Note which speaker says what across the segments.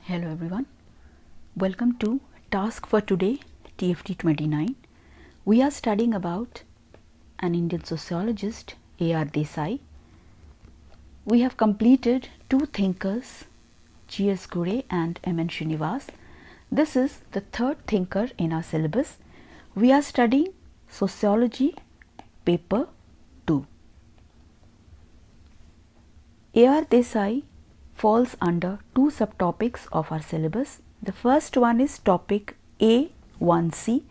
Speaker 1: Hello everyone, welcome to task for today TFT-29. We are studying about an Indian sociologist A.R. Desai. We have completed two thinkers, G.S. Ghurye and M.N. Srinivas. This is the third thinker in our syllabus. We are studying Sociology paper 2. A.R. Desai falls under two subtopics of our syllabus. The first one is topic A1C,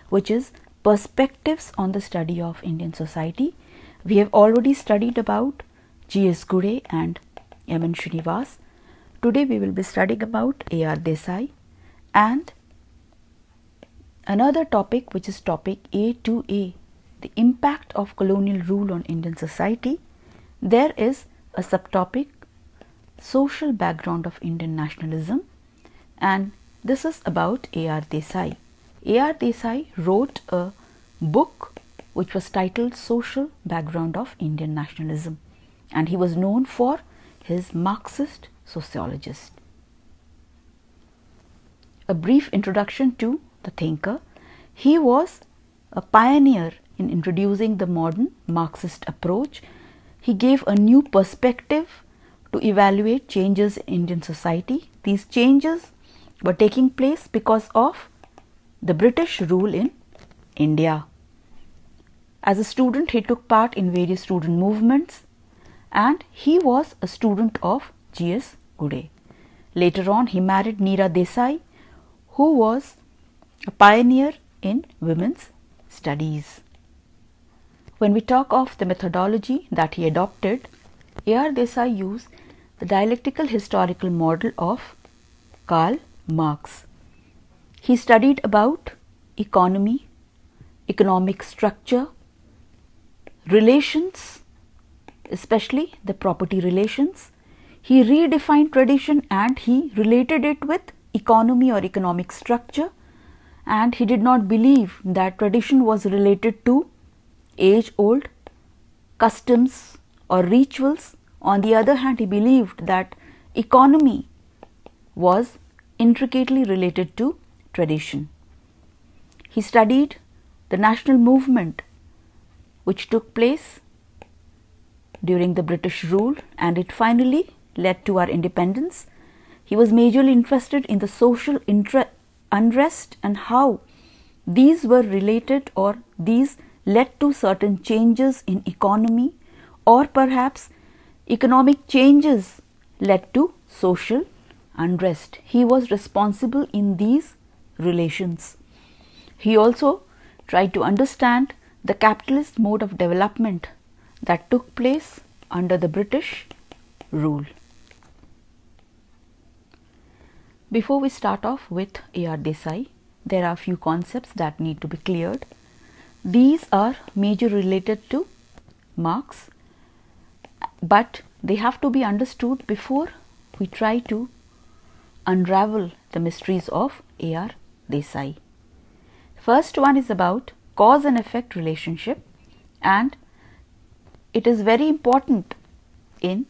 Speaker 1: which is perspectives on the study of Indian society. We have already studied about G.S. Ghurye and M.N. Srinivas. Today we will be studying about A.R. Desai, and another topic, which is topic A2A, the impact of colonial rule on Indian society. There is a subtopic, social background of Indian nationalism, and this is about A.R. Desai. A.R. Desai wrote a book which was titled Social Background of Indian Nationalism, and he was known for his Marxist sociologist. A brief introduction to the thinker. He was a pioneer in introducing the modern Marxist approach. He gave a new perspective to evaluate changes in Indian society. These changes were taking place because of the British rule in India. As a student, he took part in various student movements, and he was a student of G.S. Ghurye. Later on, he married Neera Desai, who was a pioneer in women's studies. When we talk of the methodology that he adopted, A.R. Desai used the dialectical historical model of Karl Marx. He studied about economy, economic structure, relations, especially the property relations. He redefined tradition and he related it with economy or economic structure, and he did not believe that tradition was related to age-old customs or rituals. On the other hand, he believed that economy was intricately related to tradition. He studied the national movement which took place during the British rule, and it finally led to our independence. He was majorly interested in the social unrest and how these were related, or these led to certain changes in economy, or perhaps economic changes led to social unrest. He was responsible in these relations. He also tried to understand the capitalist mode of development that took place under the British rule. Before we start off with A.R. Desai, there are a few concepts that need to be cleared. These are majorly related to Marx, but they have to be understood before we try to unravel the mysteries of A.R. Desai. First one is about cause and effect relationship, and it is very important in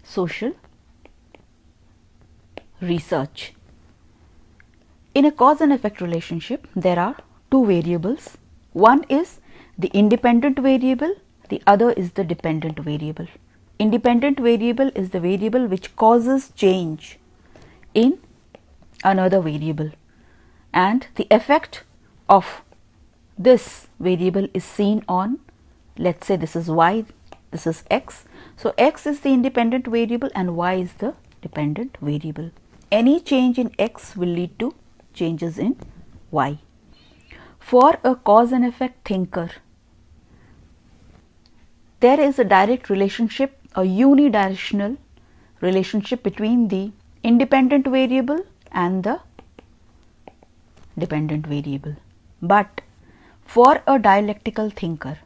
Speaker 1: social research. In a cause and effect relationship, there are two variables. One is the independent variable, the other is the dependent variable. Independent variable is the variable which causes change in another variable, and the effect of this variable is seen on, let's say this is y, this is x. So x is the independent variable and y is the dependent variable. Any change in x will lead to changes in y. For a cause and effect thinker, there is a direct relationship, a unidirectional relationship between the independent variable and the dependent variable. But for a dialectical thinker,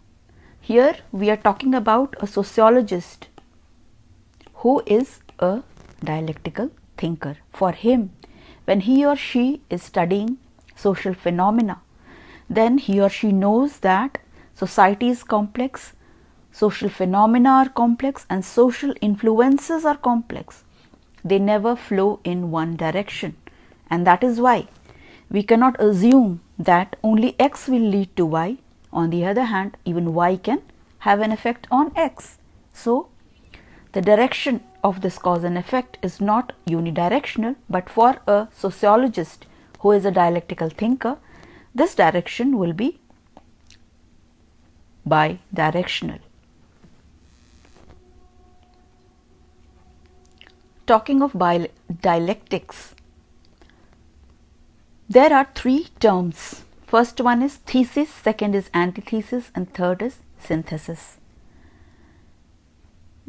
Speaker 1: here we are talking about a sociologist who is a dialectical thinker. For him, when he or she is studying social phenomena, then he or she knows that society is complex, social phenomena are complex, and social influences are complex. They never flow in one direction, and that is why we cannot assume that only X will lead to Y. On the other hand, even Y can have an effect on X. So, the direction of this cause and effect is not unidirectional, but for a sociologist who is a dialectical thinker, this direction will be bidirectional. Talking of dialectics, there are three terms. First one is thesis, second is antithesis, and third is synthesis.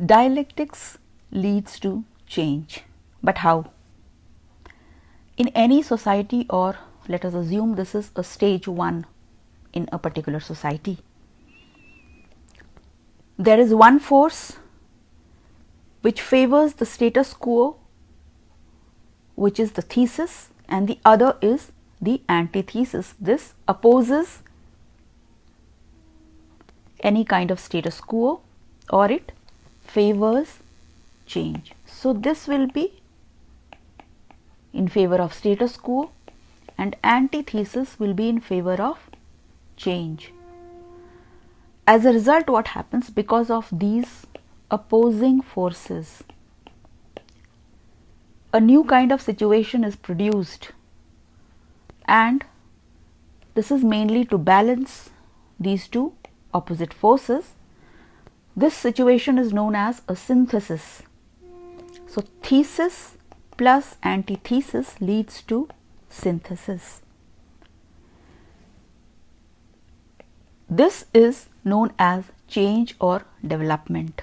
Speaker 1: Dialectics leads to change, but how? In any society, or let us assume this is a stage 1 in a particular society, there is one force which favors the status quo, which is the thesis, and the other is the antithesis. This opposes any kind of status quo, or it favors change. So, this will be in favor of status quo and antithesis will be in favor of change. As a result, what happens? Because of these opposing forces, a new kind of situation is produced, and this is mainly to balance these two opposite forces. This situation is known as a synthesis. So, thesis plus antithesis leads to synthesis. This is known as change or development.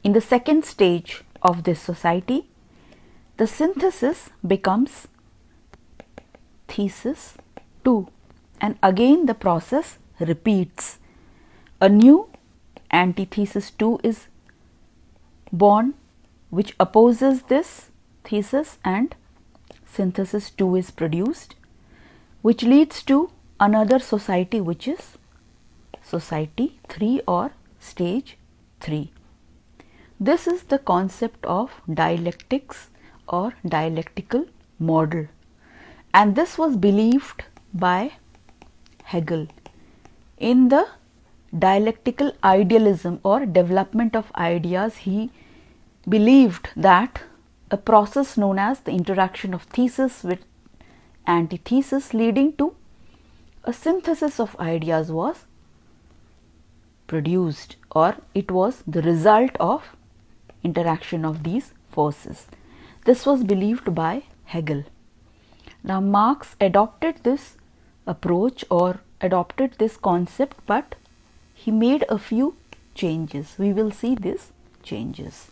Speaker 1: In the second stage of this society, the synthesis becomes thesis 2, and again the process repeats. A new antithesis 2 is born, which opposes this thesis, and synthesis 2 is produced, which leads to another society, which is society 3 or stage 3. This is the concept of dialectics or dialectical model, and this was believed by Hegel. In the dialectical idealism or development of ideas, he believed that a process known as the interaction of thesis with antithesis leading to a synthesis of ideas was produced, or it was the result of interaction of these forces. This was believed by Hegel. Now, Marx adopted this approach or adopted this concept, but he made a few changes. We will see these changes.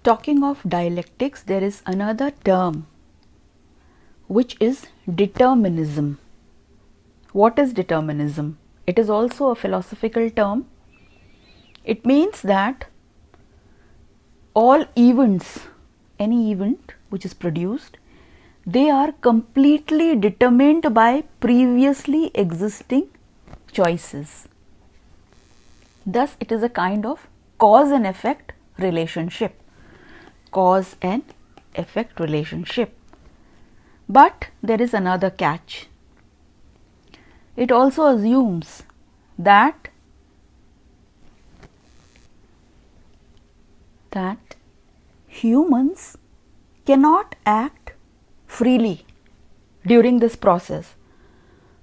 Speaker 1: Talking of dialectics, there is another term which is determinism. What is determinism? It is also a philosophical term. It means that all events, any event which is produced, they are completely determined by previously existing choices. Thus, it is a kind of cause and effect relationship. Cause and effect relationship. But there is another catch. It also assumes that humans cannot act freely during this process.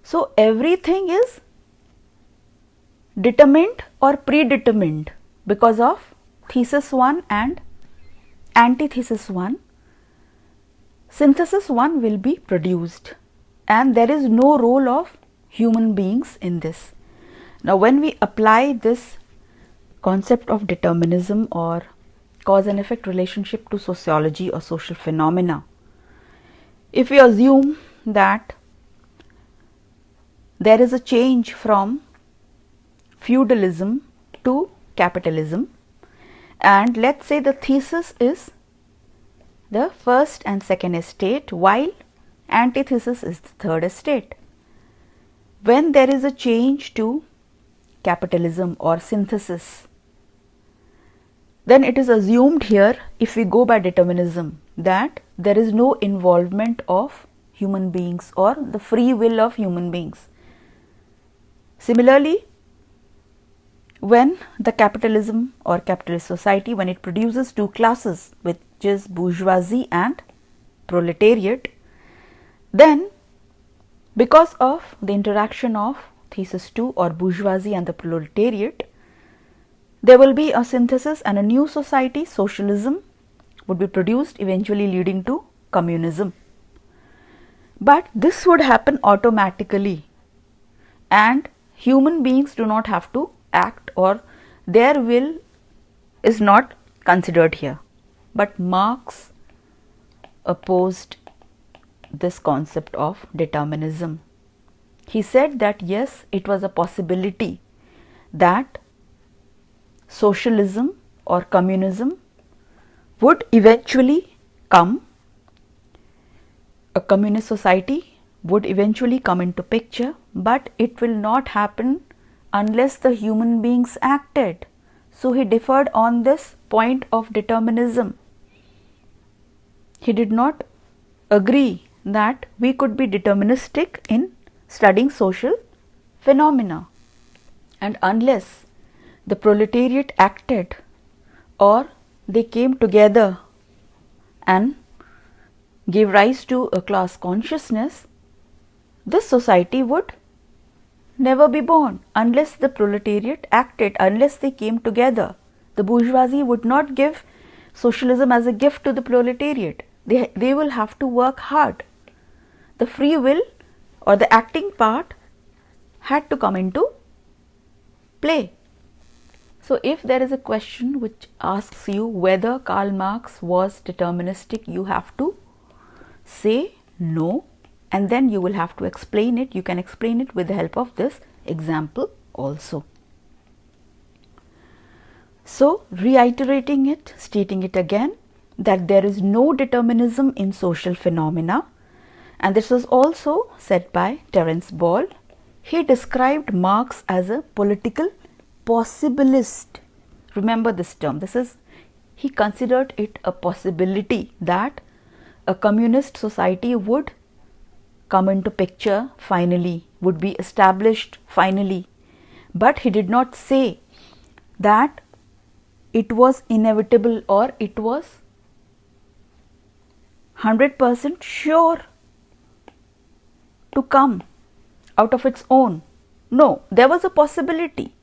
Speaker 1: So, everything is determined or predetermined because of thesis 1 and antithesis 1. Synthesis 1 will be produced, and there is no role of human beings in this. Now, when we apply this concept of determinism or cause and effect relationship to sociology or social phenomena, if we assume that there is a change from feudalism to capitalism, and let us say the thesis is the first and second estate, while antithesis is the third estate. When there is a change to capitalism or synthesis, then it is assumed here, if we go by determinism, that there is no involvement of human beings or the free will of human beings. Similarly, when the capitalism or capitalist society, when it produces two classes, which is bourgeoisie and proletariat, then because of the interaction of thesis 2 or bourgeoisie and the proletariat, there will be a synthesis and a new society, socialism, would be produced, eventually leading to communism. But this would happen automatically, and human beings do not have to act, or their will is not considered here. But Marx opposed this concept of determinism. He said that yes, it was a possibility that socialism or communism would eventually come, a communist society would eventually come into picture, but it will not happen unless the human beings acted. So he differed on this point of determinism. He did not agree that we could be deterministic in studying social phenomena, and unless the proletariat acted or they came together and gave rise to a class consciousness, this society would never be born unless the proletariat acted, unless they came together. The bourgeoisie would not give socialism as a gift to the proletariat. They will have to work hard. The free will or the acting part had to come into play. So if there is a question which asks you whether Karl Marx was deterministic, you have to say no, and then you will have to explain it. You can explain it with the help of this example also. So reiterating it, stating it again, that there is no determinism in social phenomena, and this was also said by Terence Ball. He described Marx as a political possibilist. Remember this term. He considered it a possibility that a communist society would come into picture finally, would be established finally. But he did not say that it was inevitable or it was 100% sure to come out of its own. No, there was a possibility,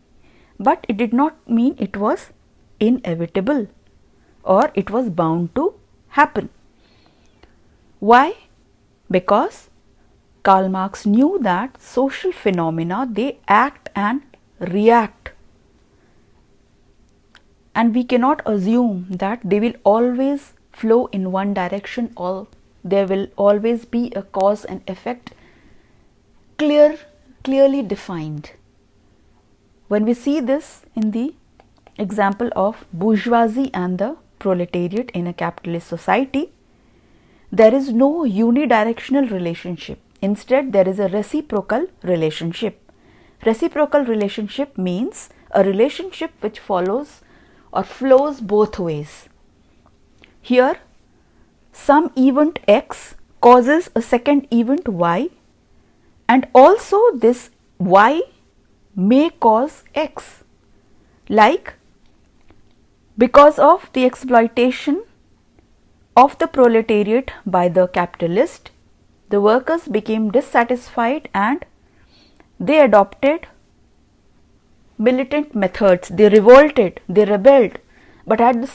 Speaker 1: but it did not mean it was inevitable or it was bound to happen. Why? Because Karl Marx knew that social phenomena, they act and react, and we cannot assume that they will always flow in one direction, or there will always be a cause and effect clearly defined. When we see this in the example of bourgeoisie and the proletariat in a capitalist society, there is no unidirectional relationship. Instead, there is a reciprocal relationship. Reciprocal relationship means a relationship which follows or flows both ways. Here, some event X causes a second event Y, and also this Y may cause X. Like, because of the exploitation of the proletariat by the capitalist, the workers became dissatisfied and they adopted militant methods. They revolted, they rebelled. But at the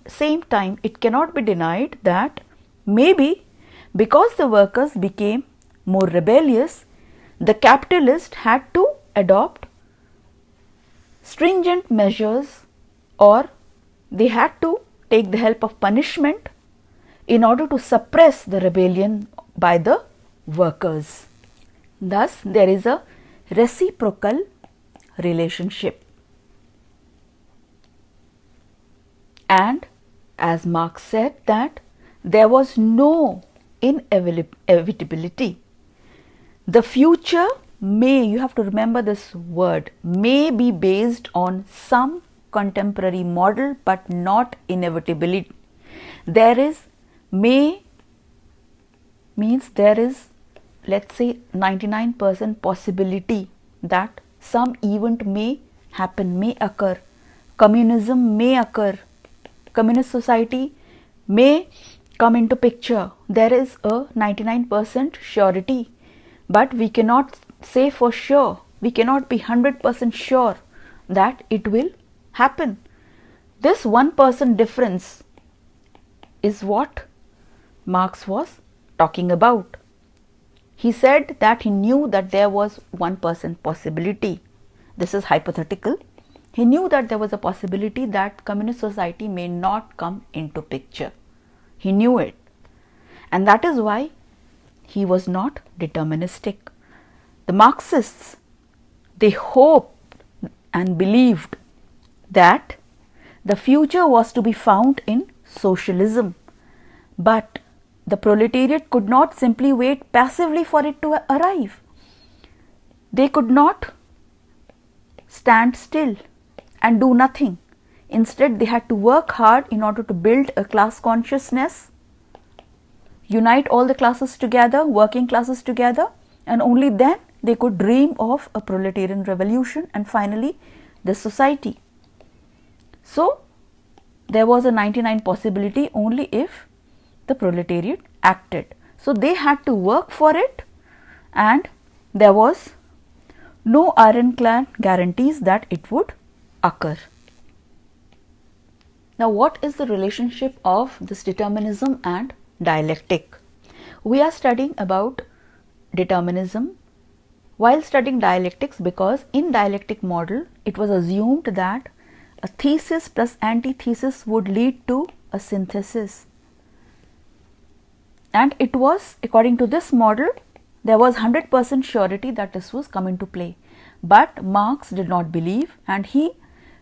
Speaker 1: same time, it cannot be denied that maybe because the workers became more rebellious, the capitalist had to adopt stringent measures, or they had to take the help of punishment in order to suppress the rebellion by the workers. Thus, there is a reciprocal relationship. And as Marx said that there was no inevitability. The future may, you have to remember this word, may be based on some contemporary model, but not inevitability. There is may means there is, let's say, 99% possibility that some event may happen, may occur. Communism may occur. Communist society may come into picture. There is a 99% surety, but we cannot say for sure. We cannot be 100% sure that it will happen. This 1% difference is what Marx was talking about. He said that he knew that there was 1% possibility. This is hypothetical. He knew that there was a possibility that communist society may not come into picture. He knew it. And that is why he was not deterministic. The Marxists, they hoped and believed that the future was to be found in socialism, but the proletariat could not simply wait passively for it to arrive. They could not stand still and do nothing. Instead, they had to work hard in order to build a class consciousness, unite all the classes together, working classes together, and only then they could dream of a proletarian revolution and finally this society. So, there was a 99 possibility only if the proletariat acted. So, they had to work for it, and there was no ironclad guarantees that it would occur. Now, what is the relationship of this determinism and dialectic? We are studying about determinism while studying dialectics, because in dialectic model it was assumed that a thesis plus antithesis would lead to a synthesis, and it was, according to this model, there was 100% surety that this was come into play. But Marx did not believe, and he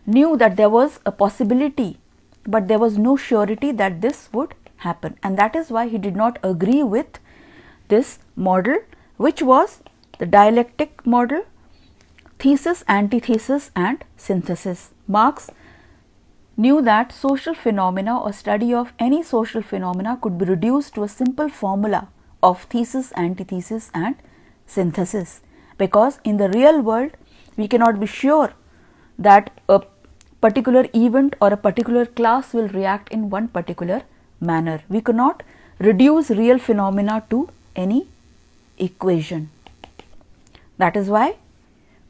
Speaker 1: knew that there was a possibility, but there was no surety that this would happen, and that is why he did not agree with this model, which was the dialectic model, thesis, antithesis and synthesis. Marx knew that social phenomena or study of any social phenomena could be reduced to a simple formula of thesis, antithesis and synthesis, because in the real world we cannot be sure that a particular event or a particular class will react in one particular manner. We cannot reduce real phenomena to any equation. That is why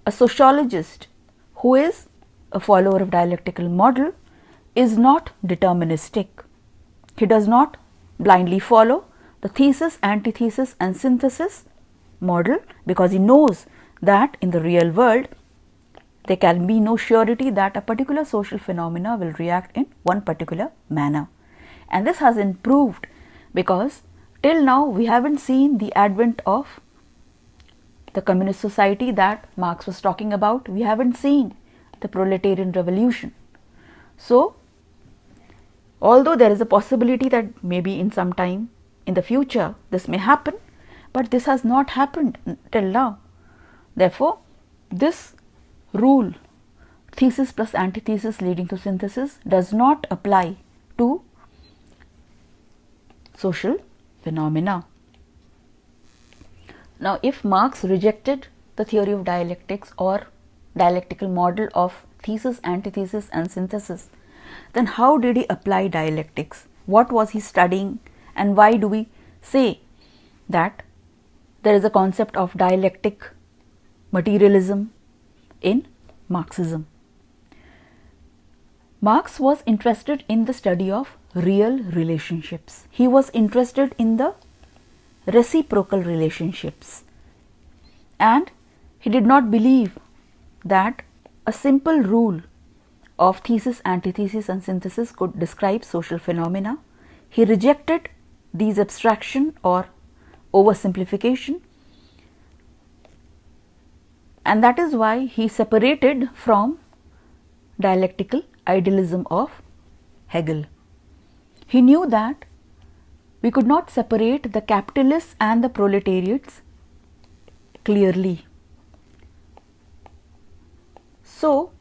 Speaker 1: a sociologist who is a follower of dialectical model is not deterministic. He does not blindly follow the thesis, antithesis and synthesis model, because he knows that in the real world there can be no surety that a particular social phenomena will react in one particular manner. And this has improved, because till now we haven't seen the advent of the communist society that Marx was talking about. We haven't seen the proletarian revolution. So, although there is a possibility that maybe in some time in the future this may happen, but this has not happened till now. Therefore, this rule, thesis plus antithesis leading to synthesis, does not apply to social phenomena. Now, if Marx rejected the theory of dialectics or dialectical model of thesis, antithesis and synthesis, then how did he apply dialectics? What was he studying, and why do we say that there is a concept of dialectic materialism in Marxism? Marx was interested in the study of real relationships. He was interested in the reciprocal relationships, and he did not believe that a simple rule of thesis, antithesis and synthesis could describe social phenomena. He rejected these abstraction or oversimplification, and that is why he separated from dialectical idealism of Hegel. He knew that we could not separate the capitalists and the proletariats clearly. So,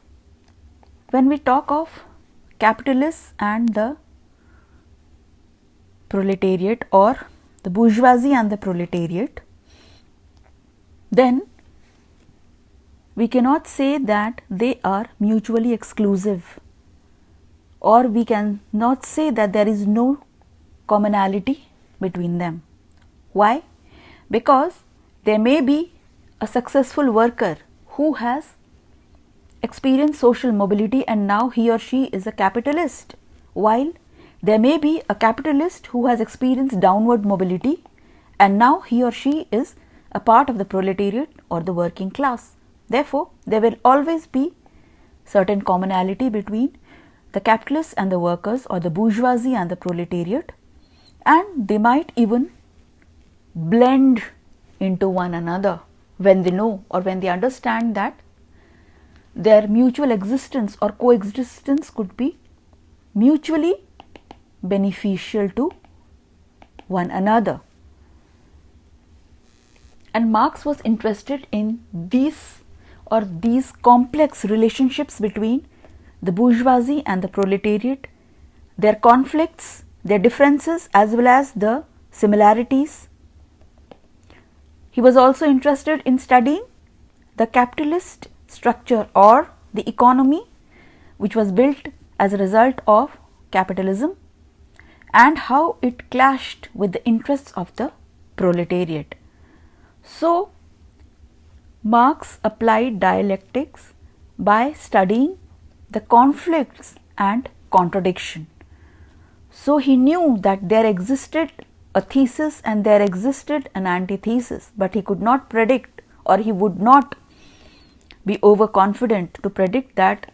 Speaker 1: when we talk of capitalists and the proletariat, or the bourgeoisie and the proletariat, then we cannot say that they are mutually exclusive, or we cannot say that there is no commonality between them. Why? Because there may be a successful worker who has experienced social mobility and now he or she is a capitalist, while there may be a capitalist who has experienced downward mobility and now he or she is a part of the proletariat or the working class. Therefore, there will always be certain commonality between the capitalists and the workers, or the bourgeoisie and the proletariat, and they might even blend into one another when they know or when they understand that their mutual existence or coexistence could be mutually beneficial to one another. And Marx was interested in these complex relationships between the bourgeoisie and the proletariat, their conflicts, their differences, as well as the similarities. He was also interested in studying the capitalist structure or the economy which was built as a result of capitalism and how it clashed with the interests of the proletariat. So, Marx applied dialectics by studying the conflicts and contradiction. So, he knew that there existed a thesis and there existed an antithesis, but he could not predict, or he would not be overconfident to predict that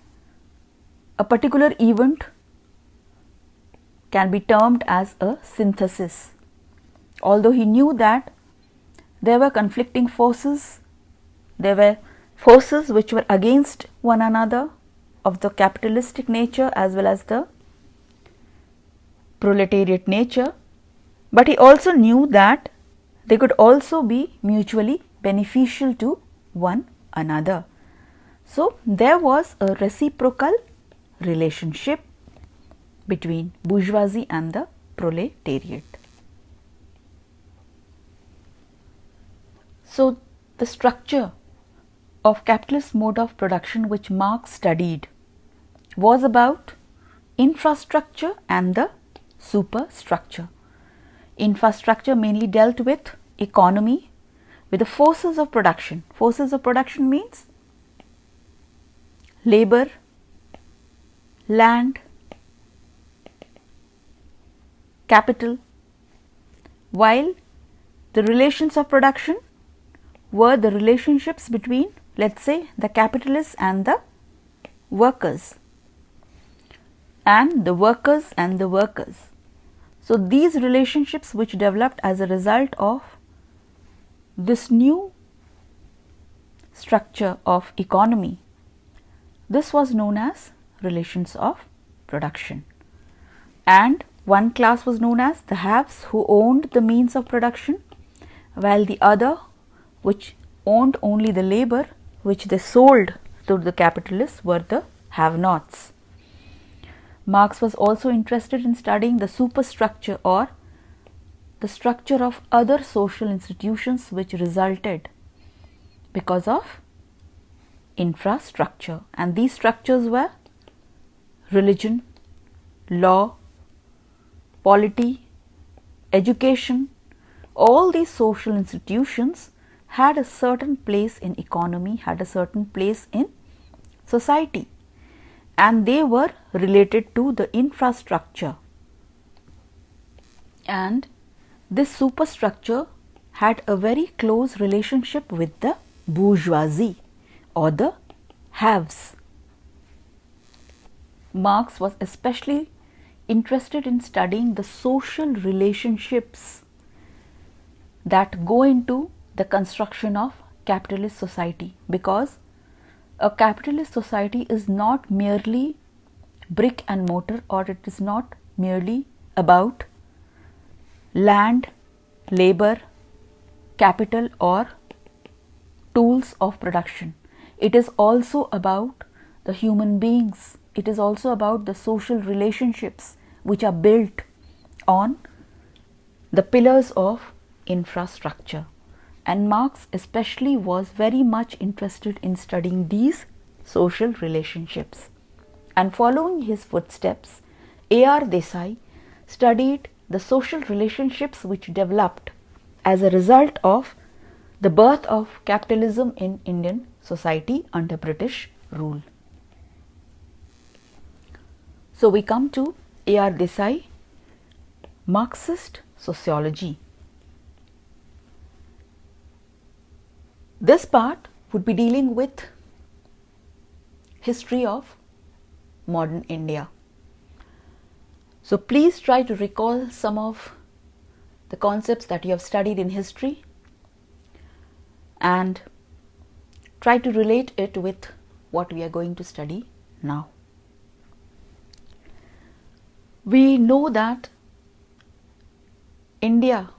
Speaker 1: a particular event can be termed as a synthesis. Although he knew that there were conflicting forces, there were forces which were against one another of the capitalistic nature as well as the proletariat nature, but he also knew that they could also be mutually beneficial to one another. So, there was a reciprocal relationship between bourgeoisie and the proletariat. So, the structure of capitalist mode of production which Marx studied was about infrastructure and the superstructure. Infrastructure mainly dealt with economy, with the forces of production. Forces of production means labor, land, capital, while the relations of production were the relationships between, let us say, the capitalists and the workers, and the workers and the workers. So, these relationships which developed as a result of this new structure of economy, this was known as relations of production. And one class was known as the haves, who owned the means of production, while the other, which owned only the labor which they sold to the capitalists, were the have-nots. Marx was also interested in studying the superstructure, or the structure of other social institutions which resulted because of infrastructure, and these structures were religion, law, polity, education. All these social institutions had a certain place in economy, had a certain place in society, and they were related to the infrastructure. And this superstructure had a very close relationship with the bourgeoisie or the haves. Marx was especially interested in studying the social relationships that go into the construction of capitalist society, because a capitalist society is not merely brick and mortar, or it is not merely about land, labor, capital or tools of production. It is also about the human beings it is also about the social relationships which are built on the pillars of infrastructure. And Marx especially was very much interested in studying these social relationships. And following his footsteps, A.R. Desai studied the social relationships which developed as a result of the birth of capitalism in Indian society under British rule. So we come to A.R. Desai, Marxist sociology. This part would be dealing with history of modern India. So please try to recall some of the concepts that you have studied in history and try to relate it with what we are going to study now. We know that India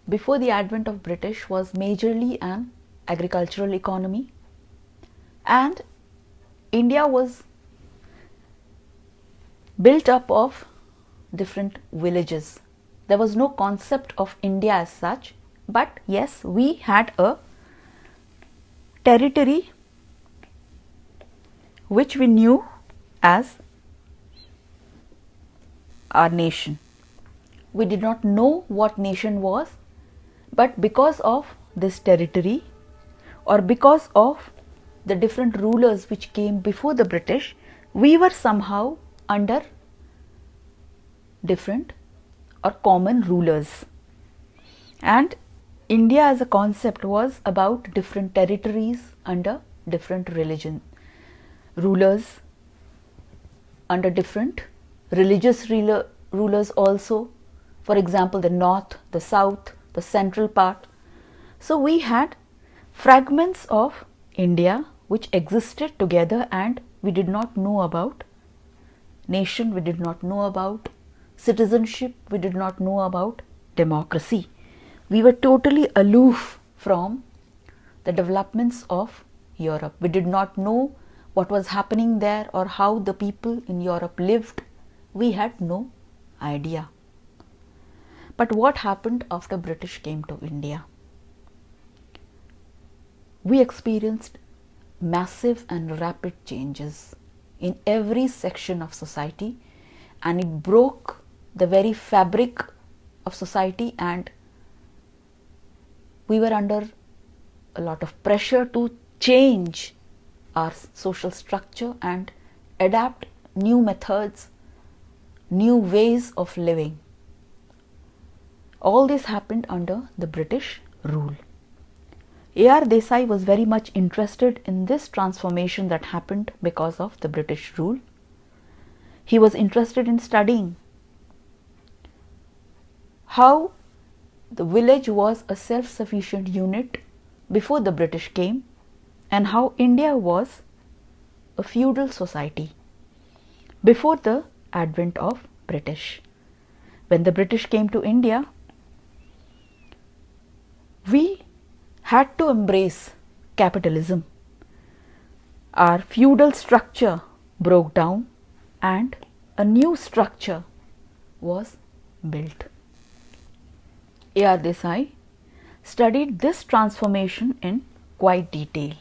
Speaker 1: before the advent of British was majorly an agricultural economy, and India was built up of different villages. There was no concept of India as such, but yes, we had a territory which we knew as our nation. We did not know what nation was, but because of this territory or because of the different rulers which came before the British, we were somehow under different or common rulers. And India as a concept was about different territories under different rulers, under different religious rulers also. For example, the north, the south, the central part. So we had fragments of India which existed together, and we did not know about nation, we did not know about citizenship, we did not know about democracy. We were totally aloof from the developments of Europe. We did not know what was happening there or how the people in Europe lived. We had no idea. But what happened after British came to India? We experienced massive and rapid changes in every section of society, and it broke the very fabric of society, and we were under a lot of pressure to change our social structure and adapt new methods, new ways of living. All this happened under the British rule. A.R. Desai was very much interested in this transformation that happened because of the British rule. He was interested in studying how the village was a self-sufficient unit before the British came, and how India was a feudal society before the advent of British. When the British came to India, we had to embrace capitalism. Our feudal structure broke down and a new structure was built. A.R. Desai studied this transformation in quite detail.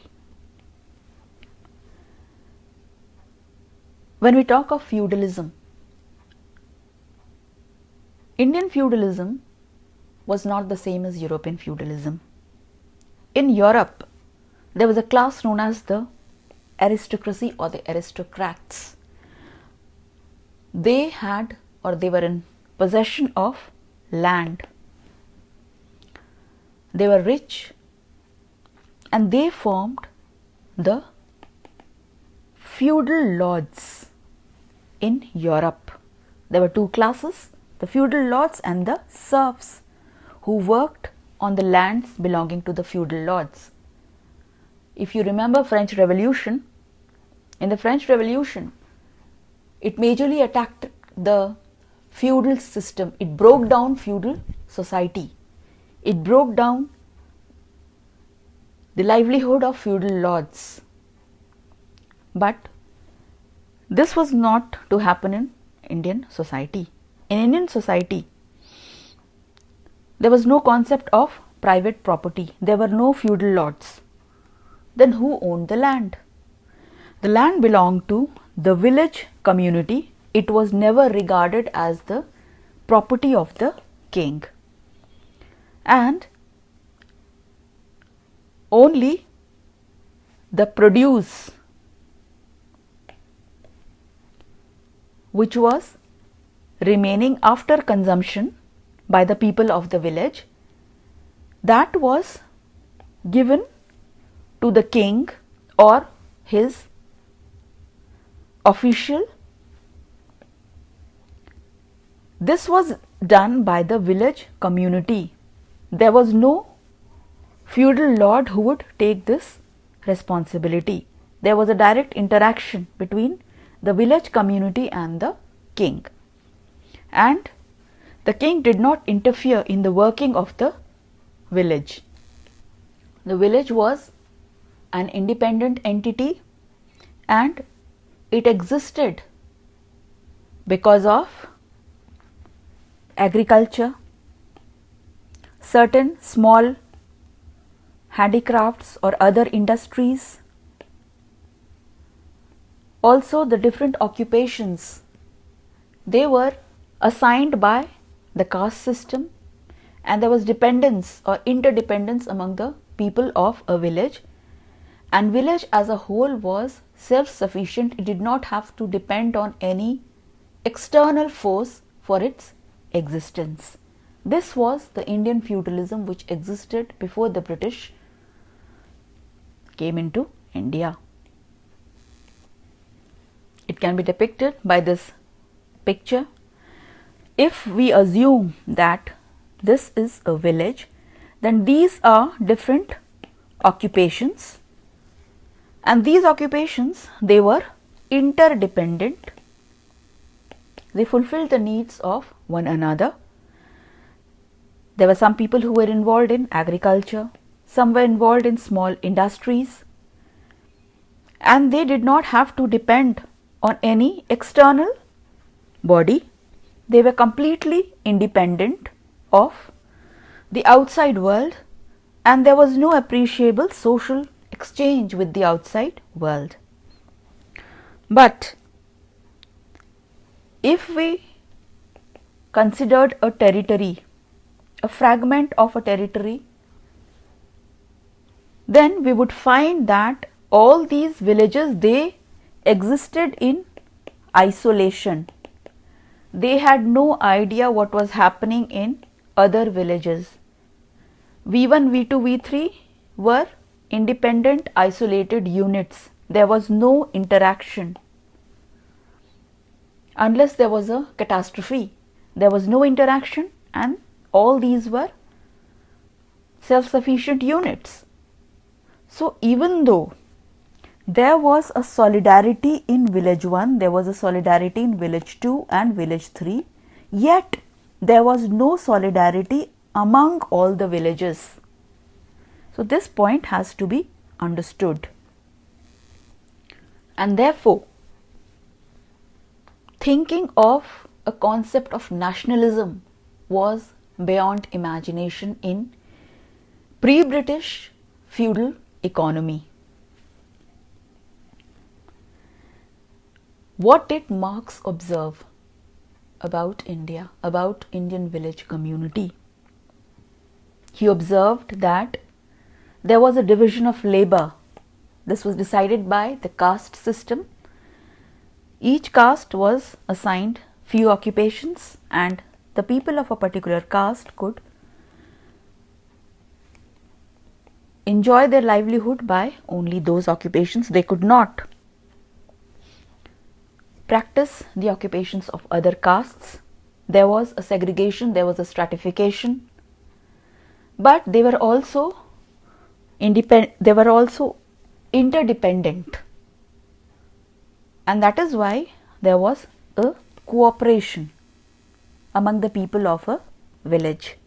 Speaker 1: When we talk of feudalism, Indian feudalism was not the same as European feudalism. In Europe, there was a class known as the aristocracy or the aristocrats. They had, or they were in possession of land. They were rich, and they formed the feudal lords in Europe. There were two classes, the feudal lords and the serfs, who worked on the lands belonging to the feudal lords. If you remember French Revolution, in the French Revolution, it majorly attacked the feudal system. It broke down feudal society. It broke down the livelihood of feudal lords. But This was not to happen in Indian society. In Indian society, there was no concept of private property. There were no feudal lords. Then who owned the land? The land belonged to the village community. It was never regarded as the property of the king. And only the produce which was remaining after consumption by the people of the village, that was given to the king or his official. This was done by the village community. There was no feudal lord who would take this responsibility. There was a direct interaction between the village community and the king, and the king did not interfere in the working of the village. The village was an independent entity and it existed because of agriculture, certain small handicrafts or other industries, also the different occupations. They were assigned by the caste system, and there was dependence or interdependence among the people of a village, and village as a whole was self-sufficient. It did not have to depend on any external force for its existence. This was the Indian feudalism which existed before the British came into India. It can be depicted by this picture. If we assume that this is a village, then these are different occupations, and these occupations, they were interdependent. They fulfilled the needs of one another. There were some people who were involved in agriculture, some were involved in small industries, and they did not have to depend on any external body. They were completely independent of the outside world, and there was no appreciable social exchange with the outside world. But if we considered a territory, a fragment of a territory, then we would find that all these villages, they existed in isolation. They had no idea what was happening in other villages. V1, V2, V3 were independent, isolated units. There was no interaction. Unless there was a catastrophe, there was no interaction, and all these were self-sufficient units. So even though there was a solidarity in village 1, there was a solidarity in village 2 and village 3, yet there was no solidarity among all the villages. So this point has to be understood, and therefore thinking of a concept of nationalism was beyond imagination in pre-British feudal economy. What did Marx observe about India, about Indian village community? He observed that there was a division of labor. This was decided by the caste system. Each caste was assigned few occupations, and the people of a particular caste could enjoy their livelihood by only those occupations. They could not practice the occupations of other castes. There was a segregation, there was a stratification, but they were also interdependent, and that is why there was a cooperation among the people of a village.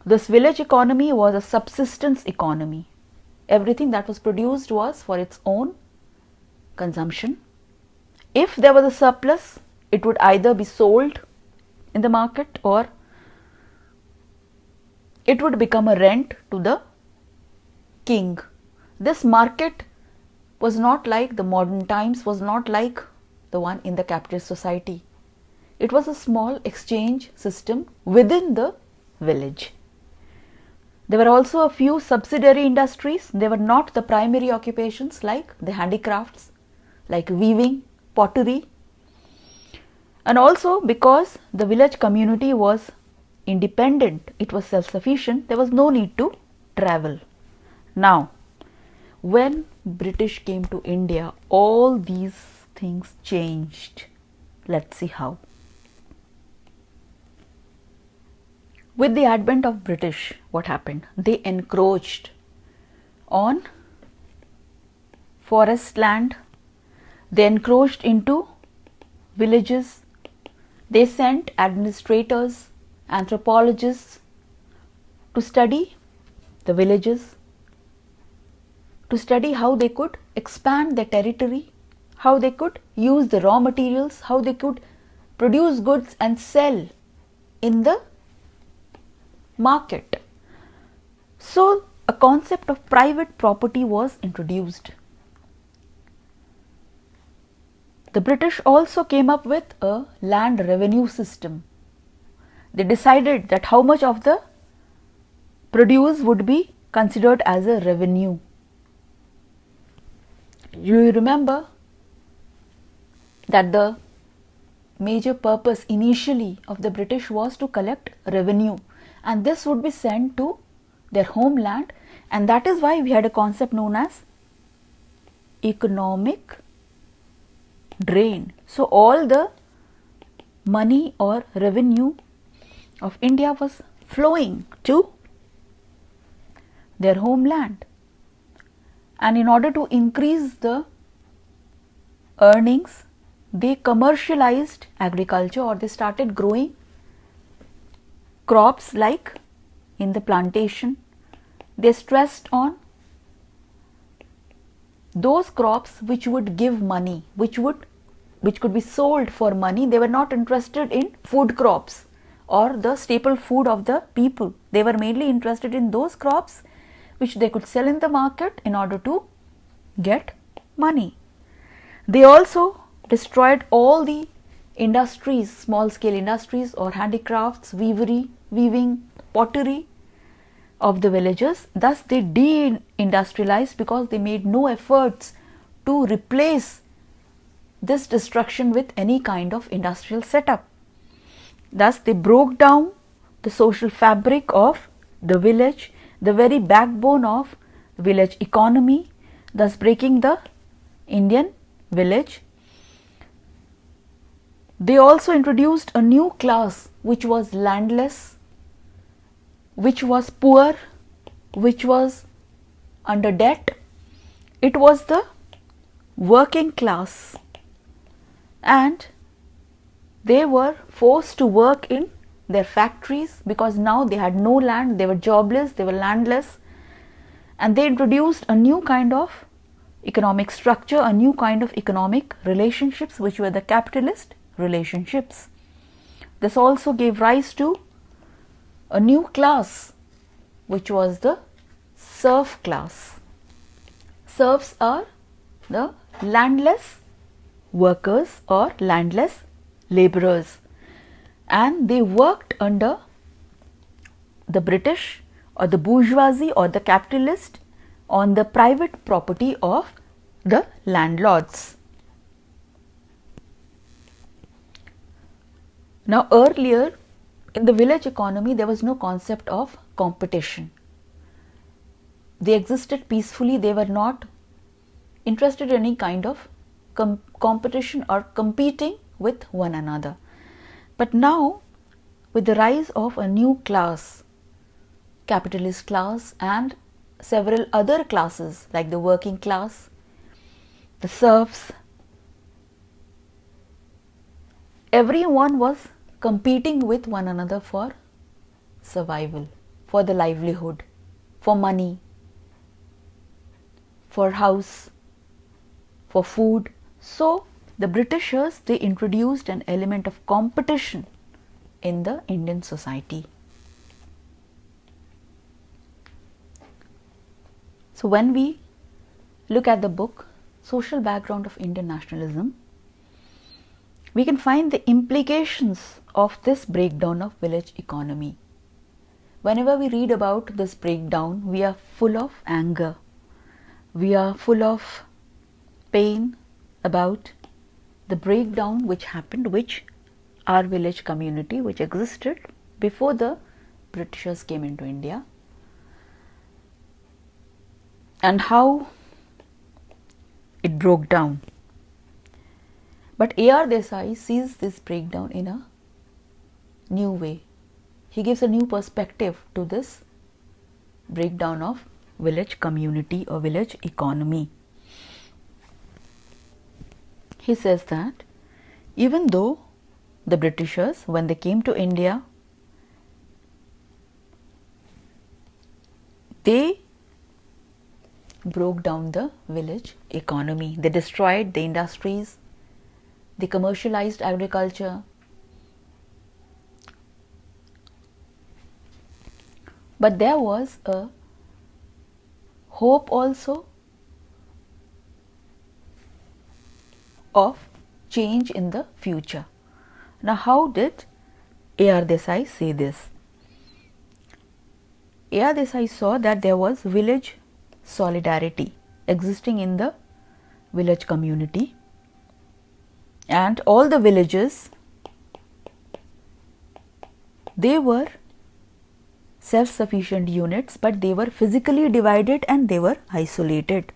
Speaker 1: This village economy was a subsistence economy. Everything that was produced was for its own consumption. If there was a surplus, it would either be sold in the market or it would become a rent to the king. This market was not like the modern times, was not like the one in the capitalist society. It was a small exchange system within the village. There were also a few subsidiary industries. They were not the primary occupations like the handicrafts, like weaving, pottery. And also because the village community was independent, it was self-sufficient, there was no need to travel. Now, when British came to India, all these things changed. Let's see how. With the advent of British, what happened? They encroached on forest land, they encroached into villages, they sent administrators, anthropologists to study the villages, to study how they could expand their territory, how they could use the raw materials, how they could produce goods and sell in the market. So, a concept of private property was introduced. The British also came up with a land revenue system. They decided that how much of the produce would be considered as a revenue. You remember that the major purpose initially of the British was to collect revenue, and this would be sent to their homeland, and that is why we had a concept known as economic drain. So, all the money or revenue of India was flowing to their homeland, and in order to increase the earnings, they commercialized agriculture, or they started growing crops like in the plantation. They stressed on those crops which would give money, which could be sold for money. They were not interested in food crops or the staple food of the people. They were mainly interested in those crops which they could sell in the market in order to get money. They also destroyed all the industries, small scale industries or handicrafts, weaving, pottery of the villages. Thus, they deindustrialized because they made no efforts to replace this destruction with any kind of industrial setup. Thus, they broke down the social fabric of the village, the very backbone of village economy, thus breaking the Indian village. They also introduced a new class which was landless, which was poor, which was under debt. It was the working class, and they were forced to work in their factories because now they had no land, they were jobless, they were landless, and they introduced a new kind of economic structure, a new kind of economic relationships, which were the capitalist relationships. This also gave rise to a new class, which was the serf class. Serfs are the landless workers or landless laborers, and they worked under the British or the bourgeoisie or the capitalist on the private property of the landlords. Now, earlier in the village economy, there was no concept of competition. They existed peacefully, they were not interested in any kind of competition or competing with one another. But now, with the rise of a new class, capitalist class, and several other classes like the working class, the serfs, everyone was competing with one another for survival, for the livelihood, for money, for house, for food. So, the Britishers, they introduced an element of competition in the Indian society. So when we look at the book Social Background of Indian Nationalism, we can find the implications of this breakdown of village economy. Whenever we read about this breakdown, we are full of anger, we are full of pain about the breakdown which happened, which our village community which existed before the Britishers came into India, and how it broke down. But A.R. Desai sees this breakdown in a new way. He gives a new perspective to this breakdown of village community or village economy. He says that even though the Britishers, when they came to India, they broke down the village economy. They destroyed the industries, they commercialized agriculture, but there was a hope also of change in the future. Now, how did A.R. Desai say this? A.R. Desai saw that there was village solidarity existing in the village community, and all the villages, they were self-sufficient units, but they were physically divided and they were isolated.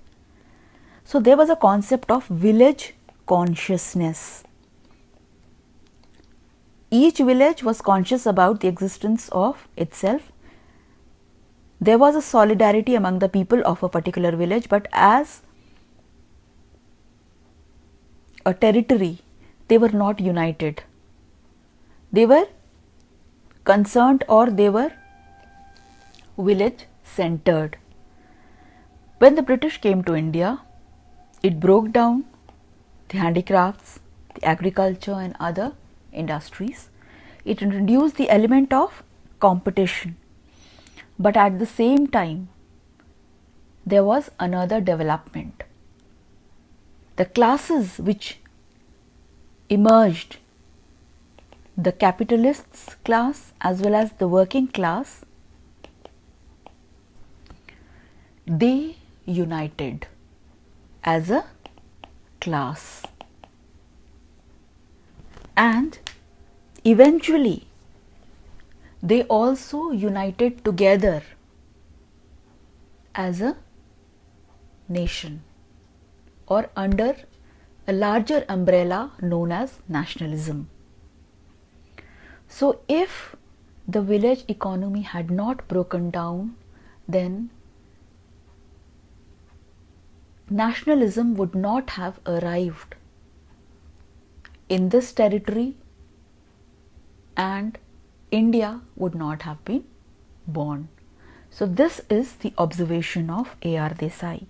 Speaker 1: So there was a concept of village consciousness. Each village was conscious about the existence of itself. There was a solidarity among the people of a particular village, but as a territory, they were not united. They were concerned, or they were village centered. When the British came to India, it broke down the handicrafts, the agriculture and other industries. It introduced the element of competition. But at the same time, there was another development. The classes which emerged, the capitalists class as well as the working class, they united as a class, and eventually they also united together as a nation, or under a larger umbrella known as nationalism. So if the village economy had not broken down, then nationalism would not have arrived in this territory, and India would not have been born. So this is the observation of A.R. Desai,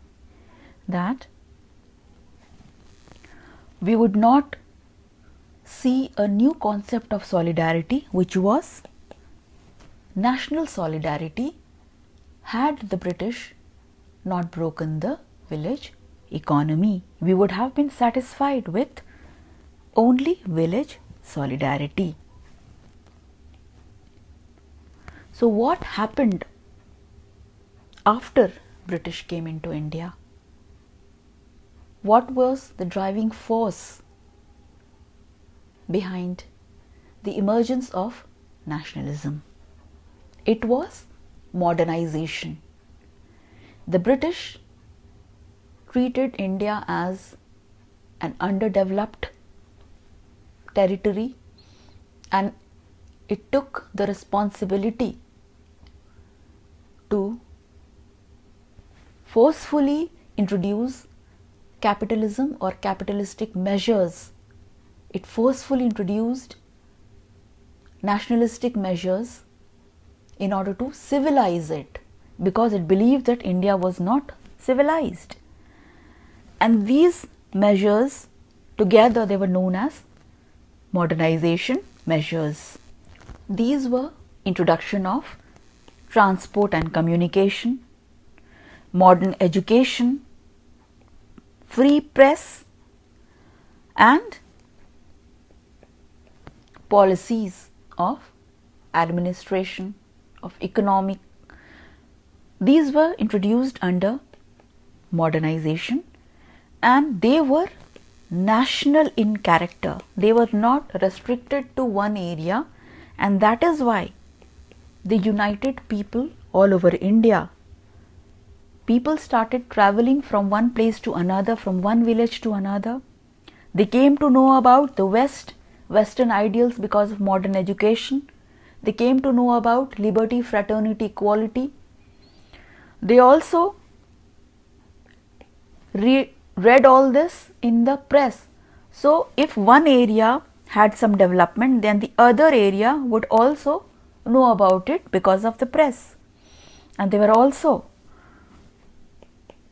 Speaker 1: that we would not see a new concept of solidarity, which was national solidarity, had the British not broken the village economy. We would have been satisfied with only village solidarity. So what happened after British came into India? What was the driving force behind the emergence of nationalism? It was modernization. The British treated India as an underdeveloped territory, and it took the responsibility to forcefully introduce capitalism or capitalistic measures. It forcefully introduced nationalistic measures in order to civilize it, because it believed that India was not civilized. And these measures Together they were known as modernization measures. These were introduction of transport and communication, modern education, free press, and policies of administration, of economic. These were introduced under modernization, and they were national in character. They were not restricted to one area, and that is why they united people all over India. People started traveling from one place to another, from one village to another. They came to know about the Western ideals because of modern education. They came to know about liberty, fraternity, equality. They also read all this in the press. So if one area had some development, then the other area would also know about it because of the press. And they were also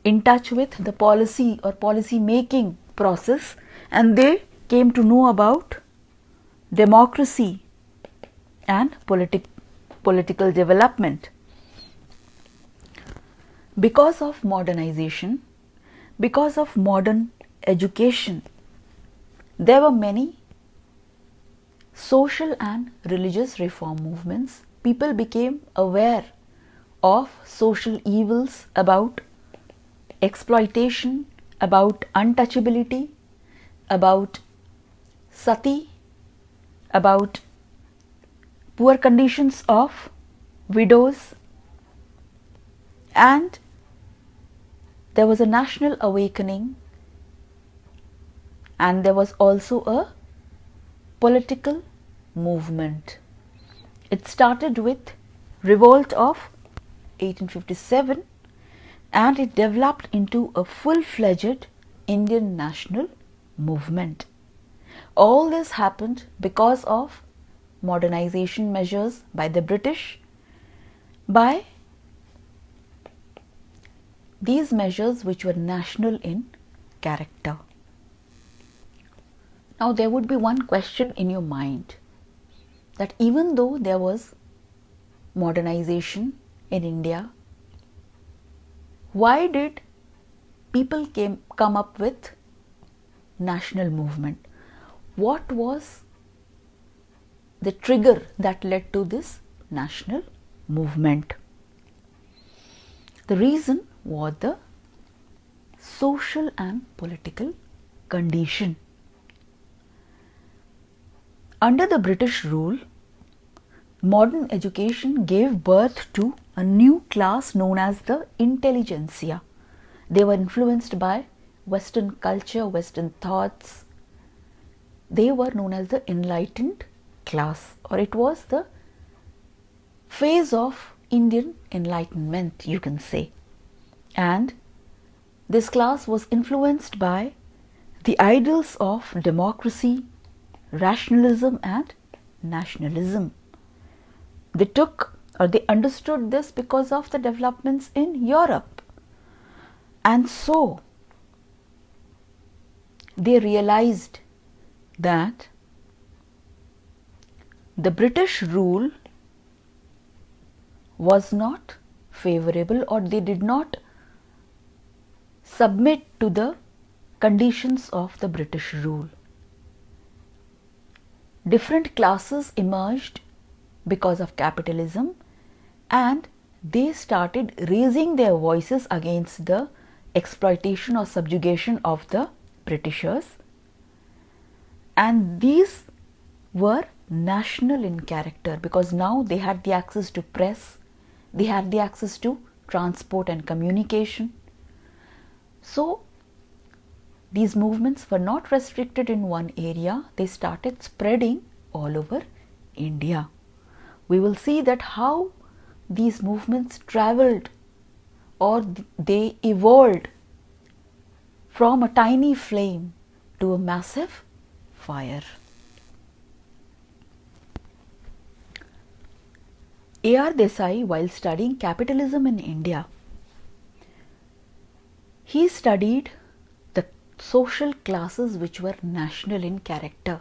Speaker 1: in touch with the policy or policy making process, and they came to know about democracy and political development. Because of modernization, because of modern education, there were many social and religious reform movements. People became aware of social evils, about exploitation, about untouchability, about sati, about poor conditions of widows, and there was a national awakening, and there was also a political movement. It started with revolt of 1857, and it developed into a full-fledged Indian national movement. All this happened because of modernization measures by the British. By these measures which were national in character. Now there would be one question in your mind, that even though there was modernization in India, why did people come up with national movement? What was the trigger that led to this national movement? The reason was the social and political condition. Under the British rule, modern education gave birth to a new class known as the intelligentsia. They were influenced by Western culture, Western thoughts. They were known as the enlightened class, or it was the phase of Indian enlightenment, you can say. And this class was influenced by the ideals of democracy, rationalism and nationalism. They understood this because of the developments in Europe, and so they realized that the British rule was not favorable, or they did not submit to the conditions of the British rule. Different classes emerged because of capitalism, and they started raising their voices against the exploitation or subjugation of the Britishers, and these were national in character because now they had the access to press, they had the access to transport and communication. So these movements were not restricted in one area, they started spreading all over India. We will see that how these movements traveled, or they evolved from a tiny flame to a massive fire. A.R. Desai, while studying capitalism in India, he studied the social classes which were national in character,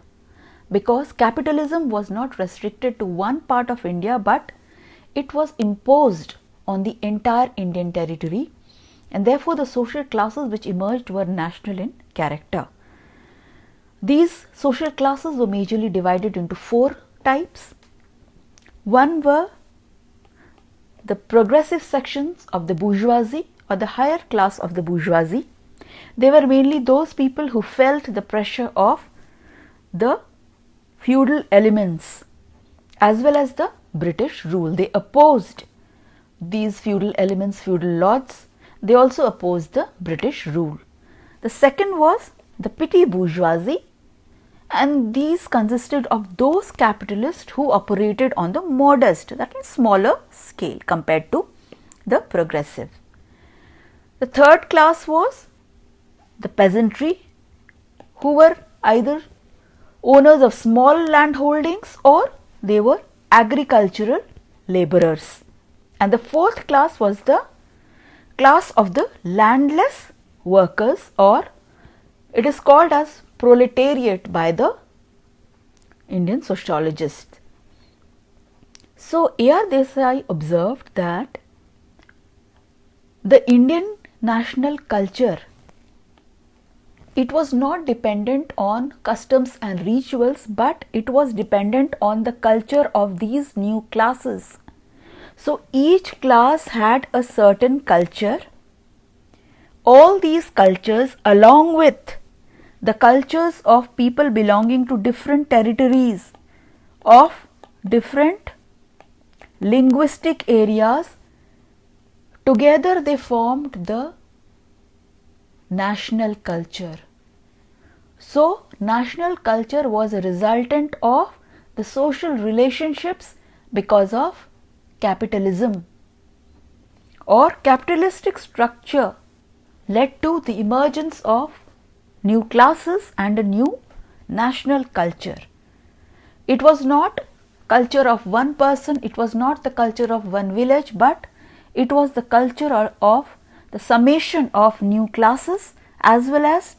Speaker 1: because capitalism was not restricted to one part of India, but it was imposed on the entire Indian territory, and therefore the social classes which emerged were national in character. These social classes were majorly divided into four types. One were the progressive sections of the bourgeoisie, or the higher class of the bourgeoisie. They were mainly those people who felt the pressure of the feudal elements as well as the British rule. They opposed these feudal elements, feudal lords. They also opposed the British rule. The second was the petty bourgeoisie, and these consisted of those capitalists who operated on the modest, that means smaller scale compared to the progressive. The third class was the peasantry, who were either owners of small land holdings or they were agricultural laborers. And the fourth class was the class of the landless workers, or it is called as proletariat by the Indian sociologists. So, A.R. Desai observed that the Indian national culture, it was not dependent on customs and rituals, but it was dependent on the culture of these new classes. So, each class had a certain culture. All these cultures, along with the cultures of people belonging to different territories, of different linguistic areas, together they formed the national culture. So, national culture was a resultant of the social relationships because of capitalism, or capitalistic structure led to the emergence of new classes and a new national culture. It was not culture of one person, it was not the culture of one village, but it was the culture of the summation of new classes as well as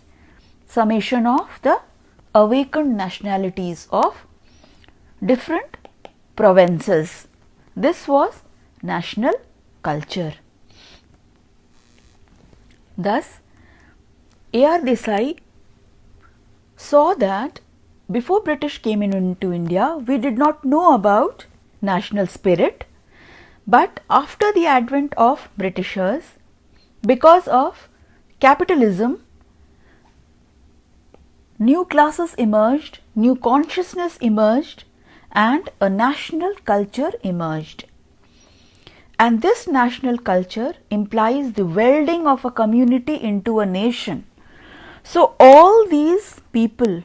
Speaker 1: summation of the awakened nationalities of different provinces. This was national culture. Thus, A.R. Desai saw that before British came into India, we did not know about national spirit, but after the advent of Britishers, because of capitalism, new classes emerged, new consciousness emerged, and a national culture emerged. And this national culture implies the welding of a community into a nation. So, all these people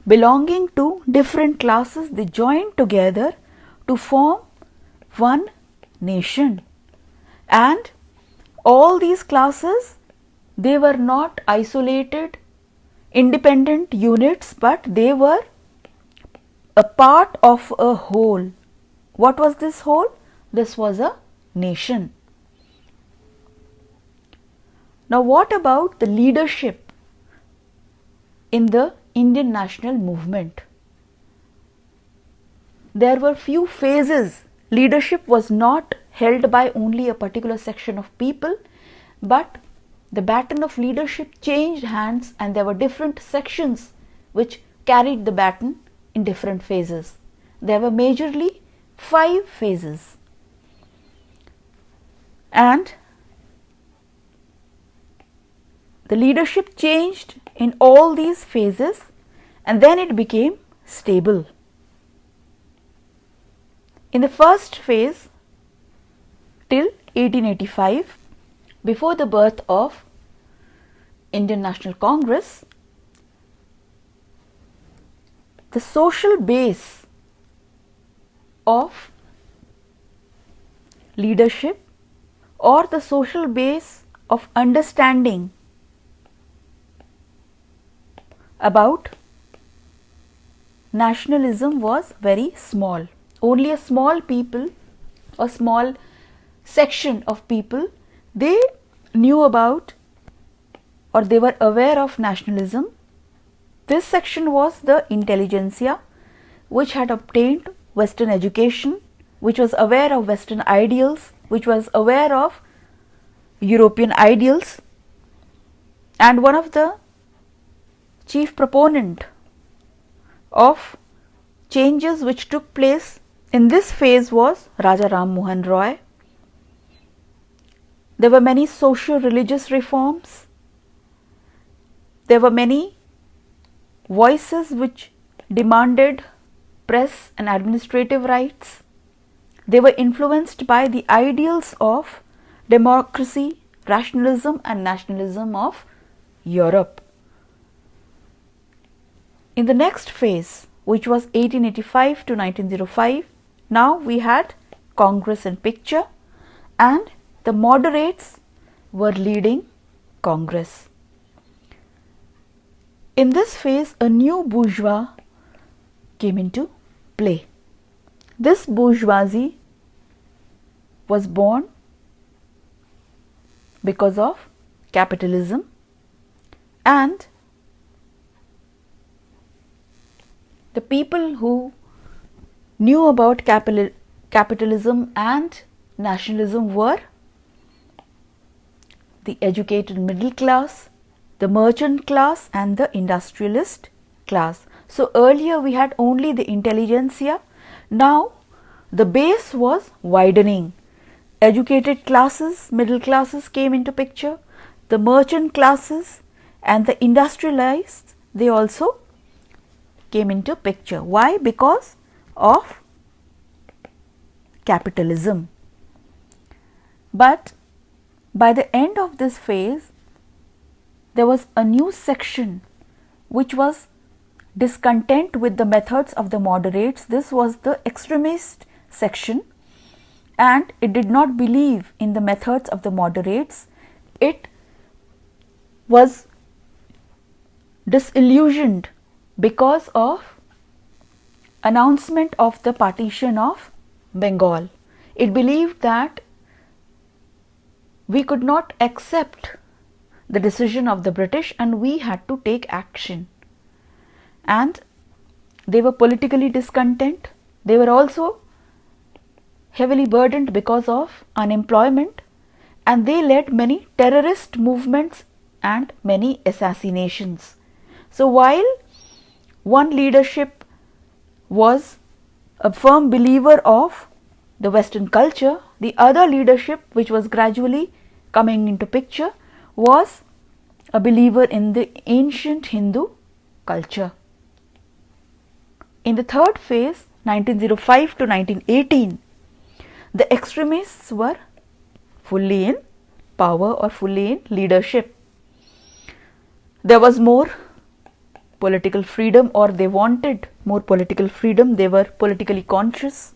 Speaker 1: belonging to different classes, they joined together to form one nation. And all these classes, they were not isolated, independent units, but they were a part of a whole. What was this whole? This was a nation. Now, what about the leadership in the Indian national movement? There were few phases. Leadership was not held by only a particular section of people, but the baton of leadership changed hands, and there were different sections which carried the baton in different phases. There were majorly 5 phases. And the leadership changed in all these phases, and then it became stable. In the first phase, till 1885, before the birth of Indian National Congress, the social base of leadership, or the social base of understanding about nationalism was very small. Only a small people, a small section of people, they knew about or they were aware of nationalism. This section was the intelligentsia, which had obtained Western education, which was aware of Western ideals, which was aware of European ideals, and one of the chief proponent of changes which took place in this phase was Raja Ram Mohan Roy. There were many socio-religious reforms. There were many voices which demanded press and administrative rights. They were influenced by the ideals of democracy, rationalism and nationalism of Europe. In the next phase, which was 1885 to 1905, now we had Congress in picture, and the moderates were leading Congress. In this phase, a new bourgeois came into play. This bourgeoisie was born because of capitalism, and the people who knew about capitalism and nationalism were the educated middle class, the merchant class and the industrialist class. So earlier we had only the intelligentsia. Now the base was widening. Educated classes, middle classes came into picture. The merchant classes and the industrialists, they also came into picture. Why? Because of capitalism. But by the end of this phase, there was a new section which was discontent with the methods of the moderates. This was the extremist section, and it did not believe in the methods of the moderates. It was disillusioned because of announcement of the partition of Bengal. It believed that we could not accept the decision of the British and we had to take action. And they were politically discontent. They were also heavily burdened because of unemployment, and they led many terrorist movements and many assassinations. So while one leadership was a firm believer of the Western culture, the other leadership, which was gradually coming into picture, was a believer in the ancient Hindu culture. In the third phase, 1905 to 1918, the extremists were fully in power or fully in leadership. There was more political freedom, or they wanted more political freedom. They were politically conscious.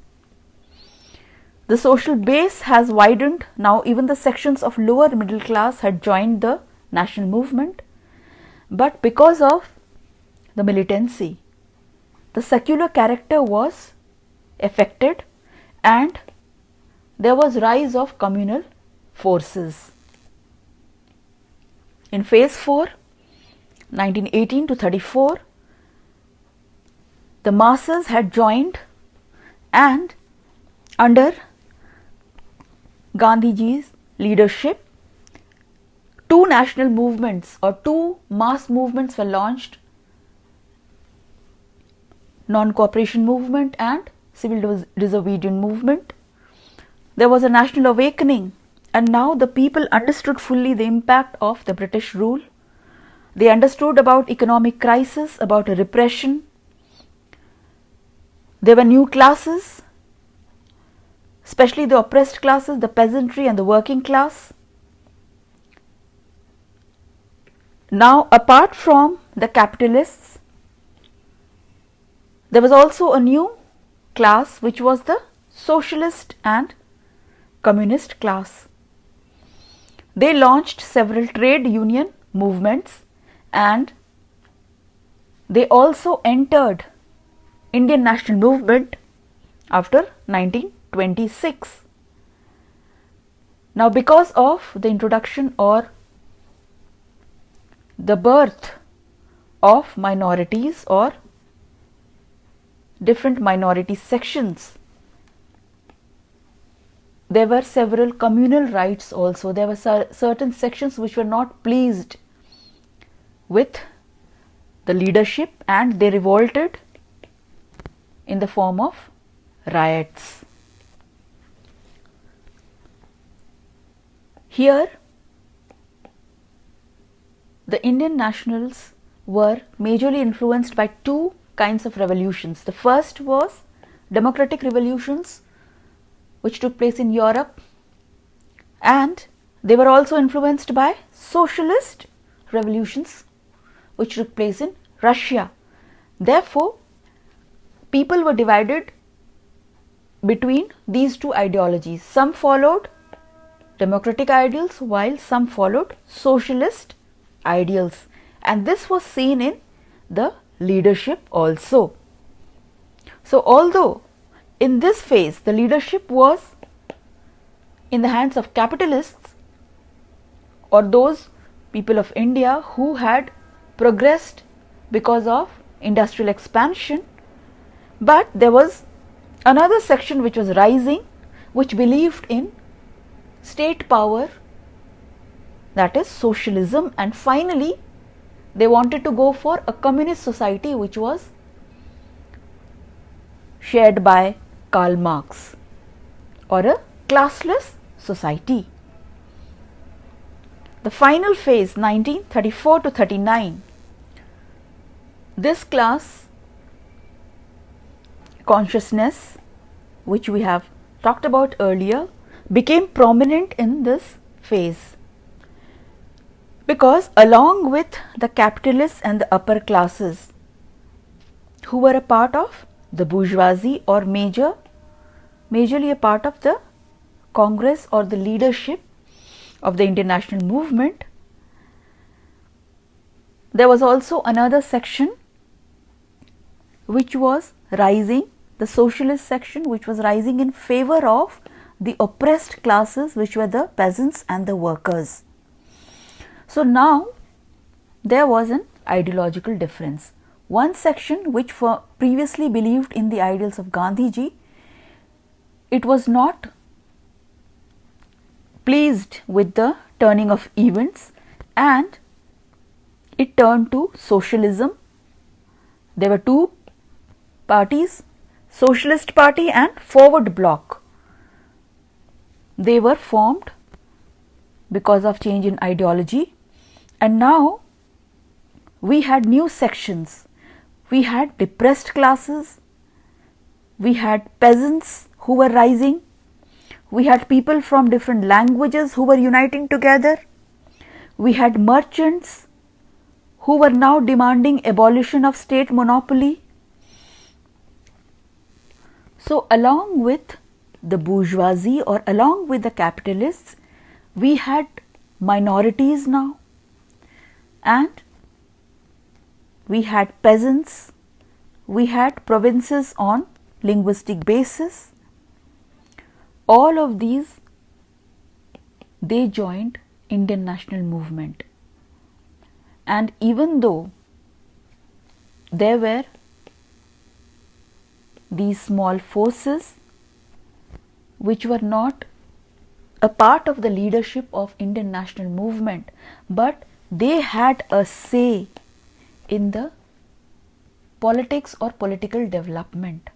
Speaker 1: The social base has widened. Now even the sections of lower middle class had joined the national movement. But because of the militancy, the secular character was affected, and there was rise of communal forces. In phase 4, 1918 to 34, the masses had joined, and under Gandhiji's leadership, two national movements or two mass movements were launched: non-cooperation movement and civil disobedience movement. There was a national awakening, and now the people understood fully the impact of the British rule. They understood about economic crisis, about repression. There were new classes, especially the oppressed classes, the peasantry and the working class. Now, apart from the capitalists, there was also a new class, which was the socialist and communist class. They launched several trade union movements, and they also entered Indian national movement after 1926. Now, because of the introduction or the birth of minorities or different minority sections. There were several communal rights also. There were certain sections which were not pleased with the leadership and they revolted in the form of riots. Here, the Indian nationals were majorly influenced by two kinds of revolutions. The first was democratic revolutions which took place in Europe, and they were also influenced by socialist revolutions which took place in Russia. Therefore, people were divided between these two ideologies. Some followed democratic ideals while some followed socialist ideals, and this was seen in the leadership also. So, although in this phase the leadership was in the hands of capitalists or those people of India who had progressed because of industrial expansion, but there was another section which was rising, which believed in state power, that is socialism, and finally they wanted to go for a communist society which was shared by Karl Marx, or a classless society. The final phase, 1934 to 39, this class consciousness, which we have talked about earlier, became prominent in this phase, because along with the capitalists and the upper classes who were a part of the bourgeoisie or majorly a part of the Congress or the leadership of the Indian national movement, there was also another section which was rising, the socialist section, which was rising in favor of the oppressed classes, which were the peasants and the workers. So now there was an ideological difference. One section which previously believed in the ideals of Gandhiji, it was not pleased with the turning of events and it turned to socialism. There were two parties, Socialist Party and Forward Bloc. They were formed because of change in ideology, and now we had new sections. We had depressed classes, we had peasants who were rising, we had people from different languages who were uniting together, we had merchants who were now demanding abolition of state monopoly. So, along with the bourgeoisie or along with the capitalists, we had minorities now, and we had peasants, we had provinces on linguistic basis. All of these, they joined Indian national movement, and even though there were these small forces which were not a part of the leadership of Indian national movement, but they had a say in the politics or political development.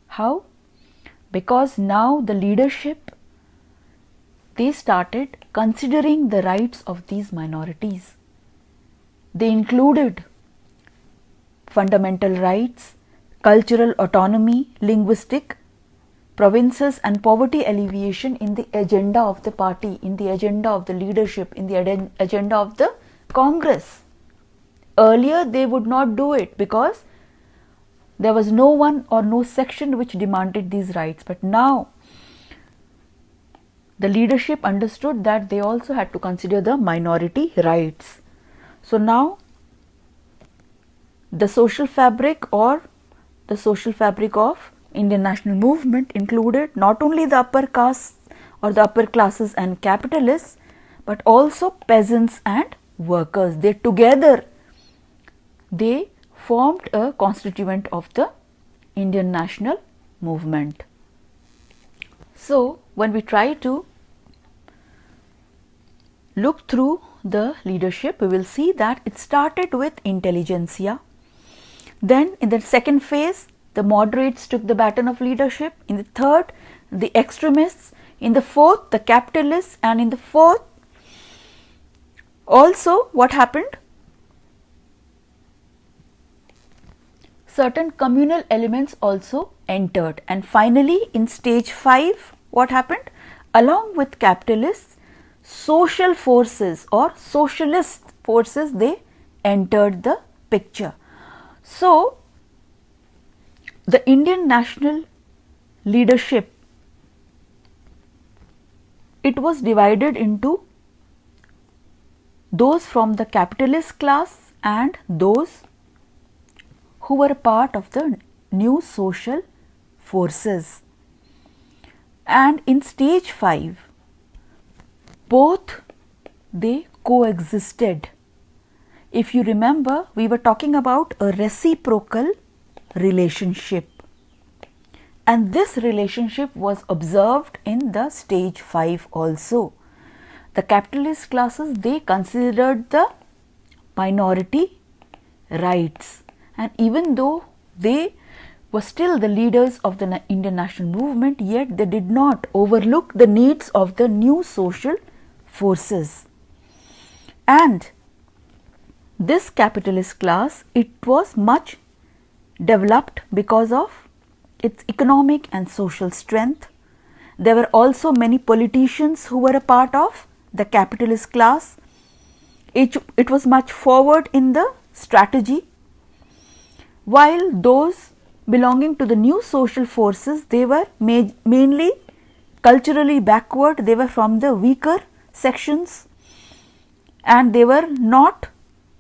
Speaker 1: How? Because now the leadership, they started considering the rights of these minorities. They included fundamental rights, cultural autonomy, linguistic provinces and poverty alleviation in the agenda of the party, in the agenda of the leadership, in the agenda of the Congress. Earlier they would not do it because there was no one or no section which demanded these rights, but now the leadership understood that they also had to consider the minority rights. So now the social fabric or the social fabric of Indian national movement included not only the upper castes or the upper classes and capitalists, but also peasants and workers. They together, they formed a constituent of the Indian national movement. So, when we try to look through the leadership, we will see that it started with intelligentsia. Then in the second phase, the moderates took the baton of leadership. In the third, the extremists. In the fourth, the capitalists. And in the fourth, also what happened? Certain communal elements also entered. And finally, in stage 5, what happened? Along with capitalists, social forces or socialist forces, they entered the picture. So, the Indian national leadership, it was divided into those from the capitalist class and those who were a part of the new social forces. And in stage 5, both they coexisted. If you remember, we were talking about a reciprocal relationship, and this relationship was observed in the stage 5 also. The capitalist classes, they considered the minority rights, and even though they were still the leaders of the Indian national movement, yet they did not overlook the needs of the new social forces. And this capitalist class, it was much developed because of its economic and social strength. There were also many politicians who were a part of the capitalist class. It was much forward in the strategy, while those belonging to the new social forces, they were mainly culturally backward. They were from the weaker sections and they were not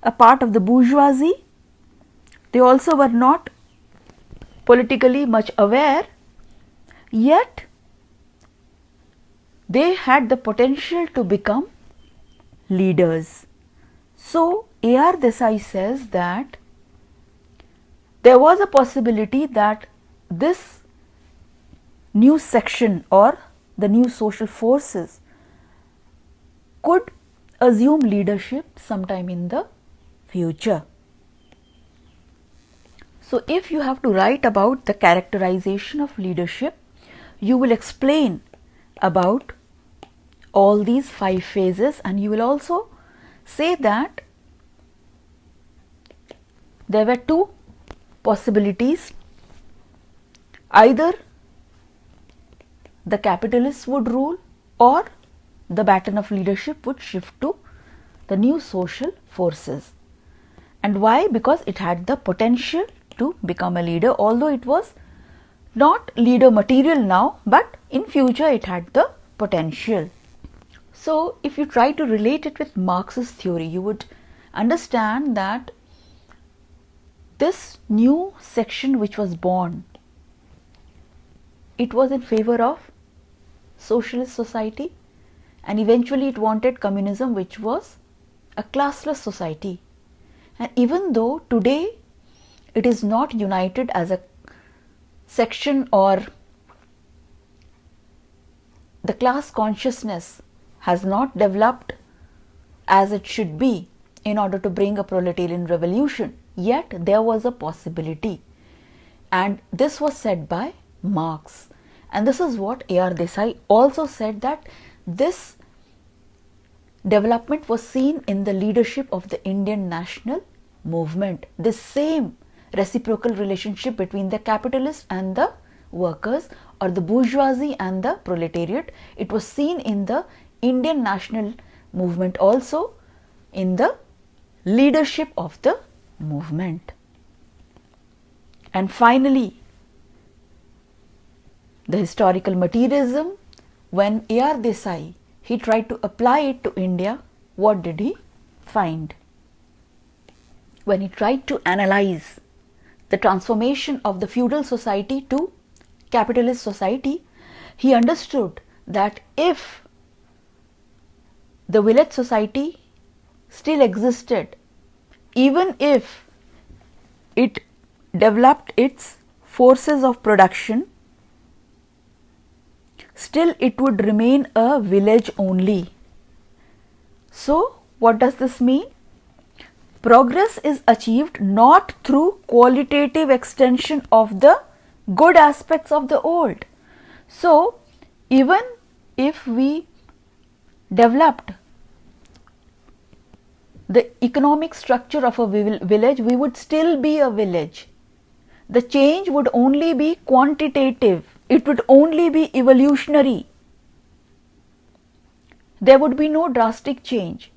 Speaker 1: a part of the bourgeoisie. They also were not politically much aware, yet they had the potential to become leaders. So, A.R. Desai says that there was a possibility that this new section or the new social forces could assume leadership sometime in the future. So, if you have to write about the characterization of leadership, you will explain about all these 5 phases, and you will also say that there were 2 possibilities. Either the capitalists would rule or the baton of leadership would shift to the new social forces. And why? Because it had the potential to become a leader, although it was not leader material now, but in future it had the potential. So, if you try to relate it with Marxist theory, you would understand that this new section which was born, it was in favor of socialist society, and eventually it wanted communism, which was a classless society. And even though today it is not united as a section, or the class consciousness has not developed as it should be in order to bring a proletarian revolution, yet there was a possibility, and this was said by Marx. And this is what A.R. Desai also said, that this development was seen in the leadership of the Indian national movement. This same reciprocal relationship between the capitalists and the workers, or the bourgeoisie and the proletariat, it was seen in the Indian national movement also, in the leadership of the movement. And finally, the historical materialism, when A.R. Desai, he tried to apply it to India, what did he find? When he tried to analyze the transformation of the feudal society to capitalist society, he understood that if the village society still existed, even if it developed its forces of production, still it would remain a village only. So, what does this mean? Progress is achieved not through qualitative extension of the good aspects of the old. So, even if we developed the economic structure of a village, we would still be a village. The change would only be quantitative, it would only be evolutionary. There would be no drastic change.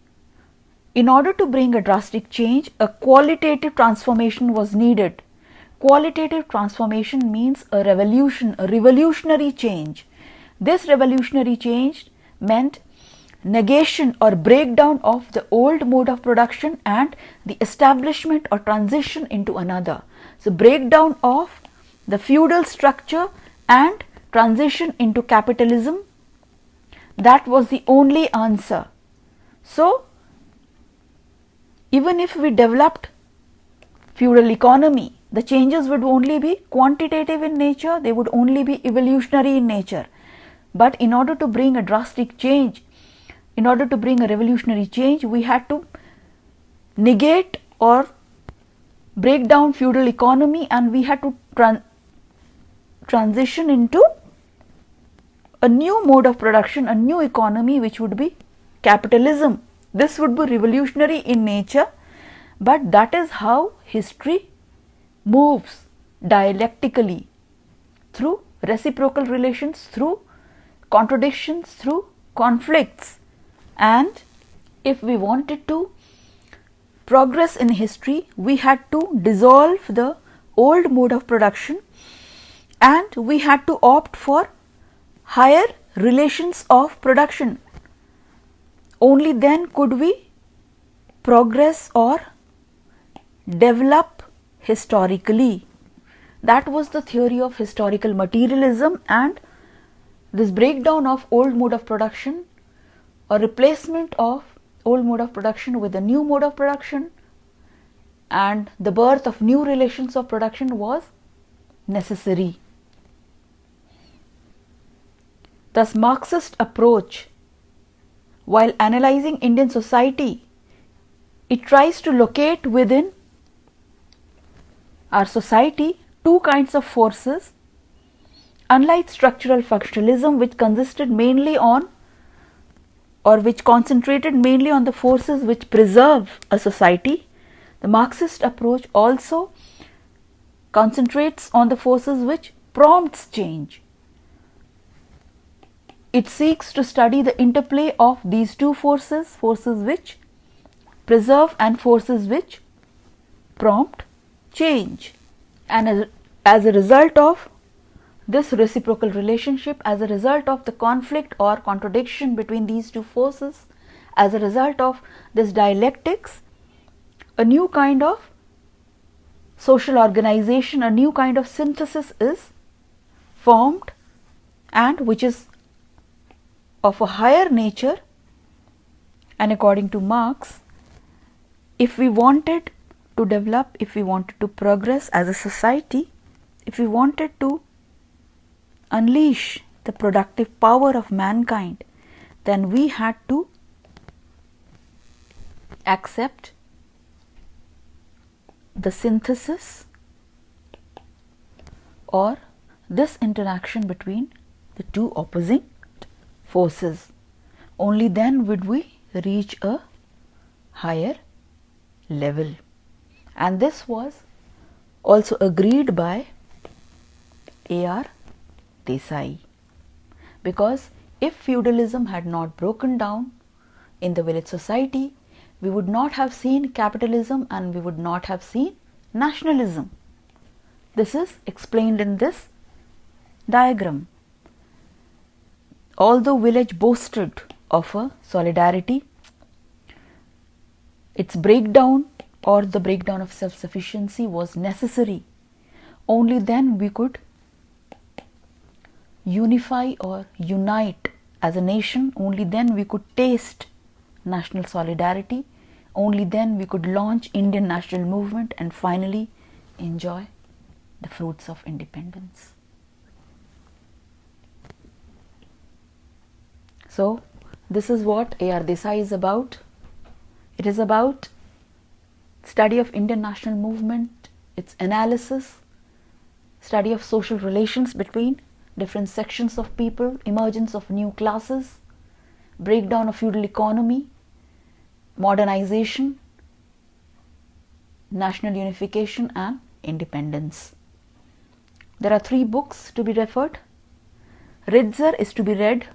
Speaker 1: In order to bring a drastic change, a qualitative transformation was needed. Qualitative transformation means a revolution, a revolutionary change. This revolutionary change meant negation or breakdown of the old mode of production and the establishment or transition into another. So, breakdown of the feudal structure and transition into capitalism, that was the only answer. So, even if we developed feudal economy, the changes would only be quantitative in nature, they would only be evolutionary in nature. But in order to bring a drastic change, in order to bring a revolutionary change, we had to negate or break down feudal economy, and we had to transition into a new mode of production, a new economy, which would be capitalism. This would be revolutionary in nature, but that is how history moves dialectically, through reciprocal relations, through contradictions, through conflicts. And if we wanted to progress in history, we had to dissolve the old mode of production and we had to opt for higher relations of production. Only then could we progress or develop historically. That was the theory of historical materialism, and this breakdown of old mode of production or replacement of old mode of production with a new mode of production and the birth of new relations of production was necessary. Thus, Marxist approach, while analyzing Indian society, it tries to locate within our society two kinds of forces. Unlike structural functionalism, which consisted mainly on or which concentrated mainly on the forces which preserve a society, the Marxist approach also concentrates on the forces which prompts change. It seeks to study the interplay of these two forces, forces which preserve and forces which prompt change. And as a result of this reciprocal relationship, as a result of the conflict or contradiction between these two forces, as a result of this dialectics, a new kind of social organization, a new kind of synthesis is formed, and which is of a higher nature. And according to Marx, if we wanted to develop, if we wanted to progress as a society, if we wanted to unleash the productive power of mankind, then we had to accept the synthesis or this interaction between the two opposing forces. Only then would we reach a higher level. And this was also agreed by A.R. Desai, because if feudalism had not broken down in the village society, we would not have seen capitalism and we would not have seen nationalism. This is explained in this diagram. Although village boasted of a solidarity, its breakdown or the breakdown of self-sufficiency was necessary. Only then we could unify or unite as a nation. Only then we could taste national solidarity. Only then we could launch Indian national movement and finally enjoy the fruits of independence. So this is what A.R. Desai is about. It is about study of Indian national movement, its analysis, study of social relations between different sections of people, emergence of new classes, breakdown of feudal economy, modernization, national unification and independence. There are 3 books to be referred. Ritzer is to be read,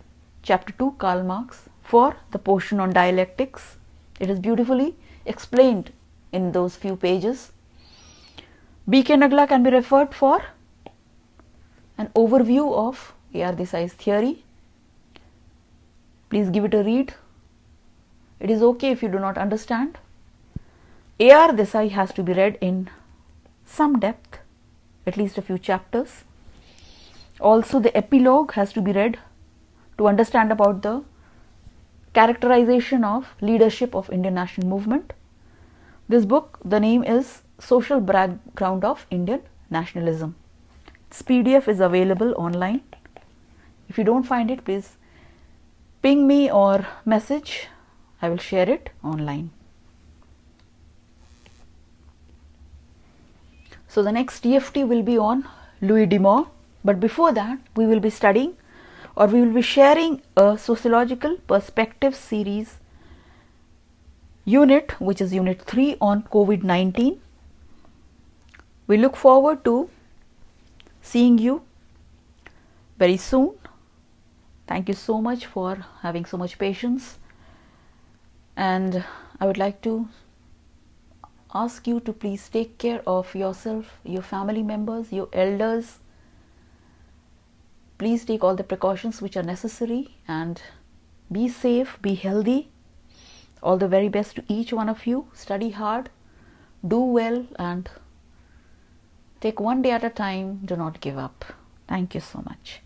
Speaker 1: chapter 2, Karl Marx, for the portion on dialectics. It is beautifully explained in those few pages. B.K. Nagla can be referred for an overview of A.R. Desai's theory. Please give it a read. It is okay if you do not understand. A.R. Desai has to be read in some depth, at least a few chapters. Also, the epilogue has to be read to understand about the characterization of leadership of Indian national movement. This book, the name is Social Background of Indian Nationalism. Its PDF is available online. If you don't find it, please ping me or message. I will share it online. So the next TFT will be on Louis Dumont, but before that we will be studying, or we will be sharing, a sociological perspectives series unit, which is unit 3 on COVID-19. We look forward to seeing you very soon. Thank you so much for having so much patience, and I would like to ask you to please take care of yourself, your family members, your elders. Please take all the precautions which are necessary and be safe, be healthy. All the very best to each one of you. Study hard, do well, and take one day at a time. Do not give up. Thank you so much.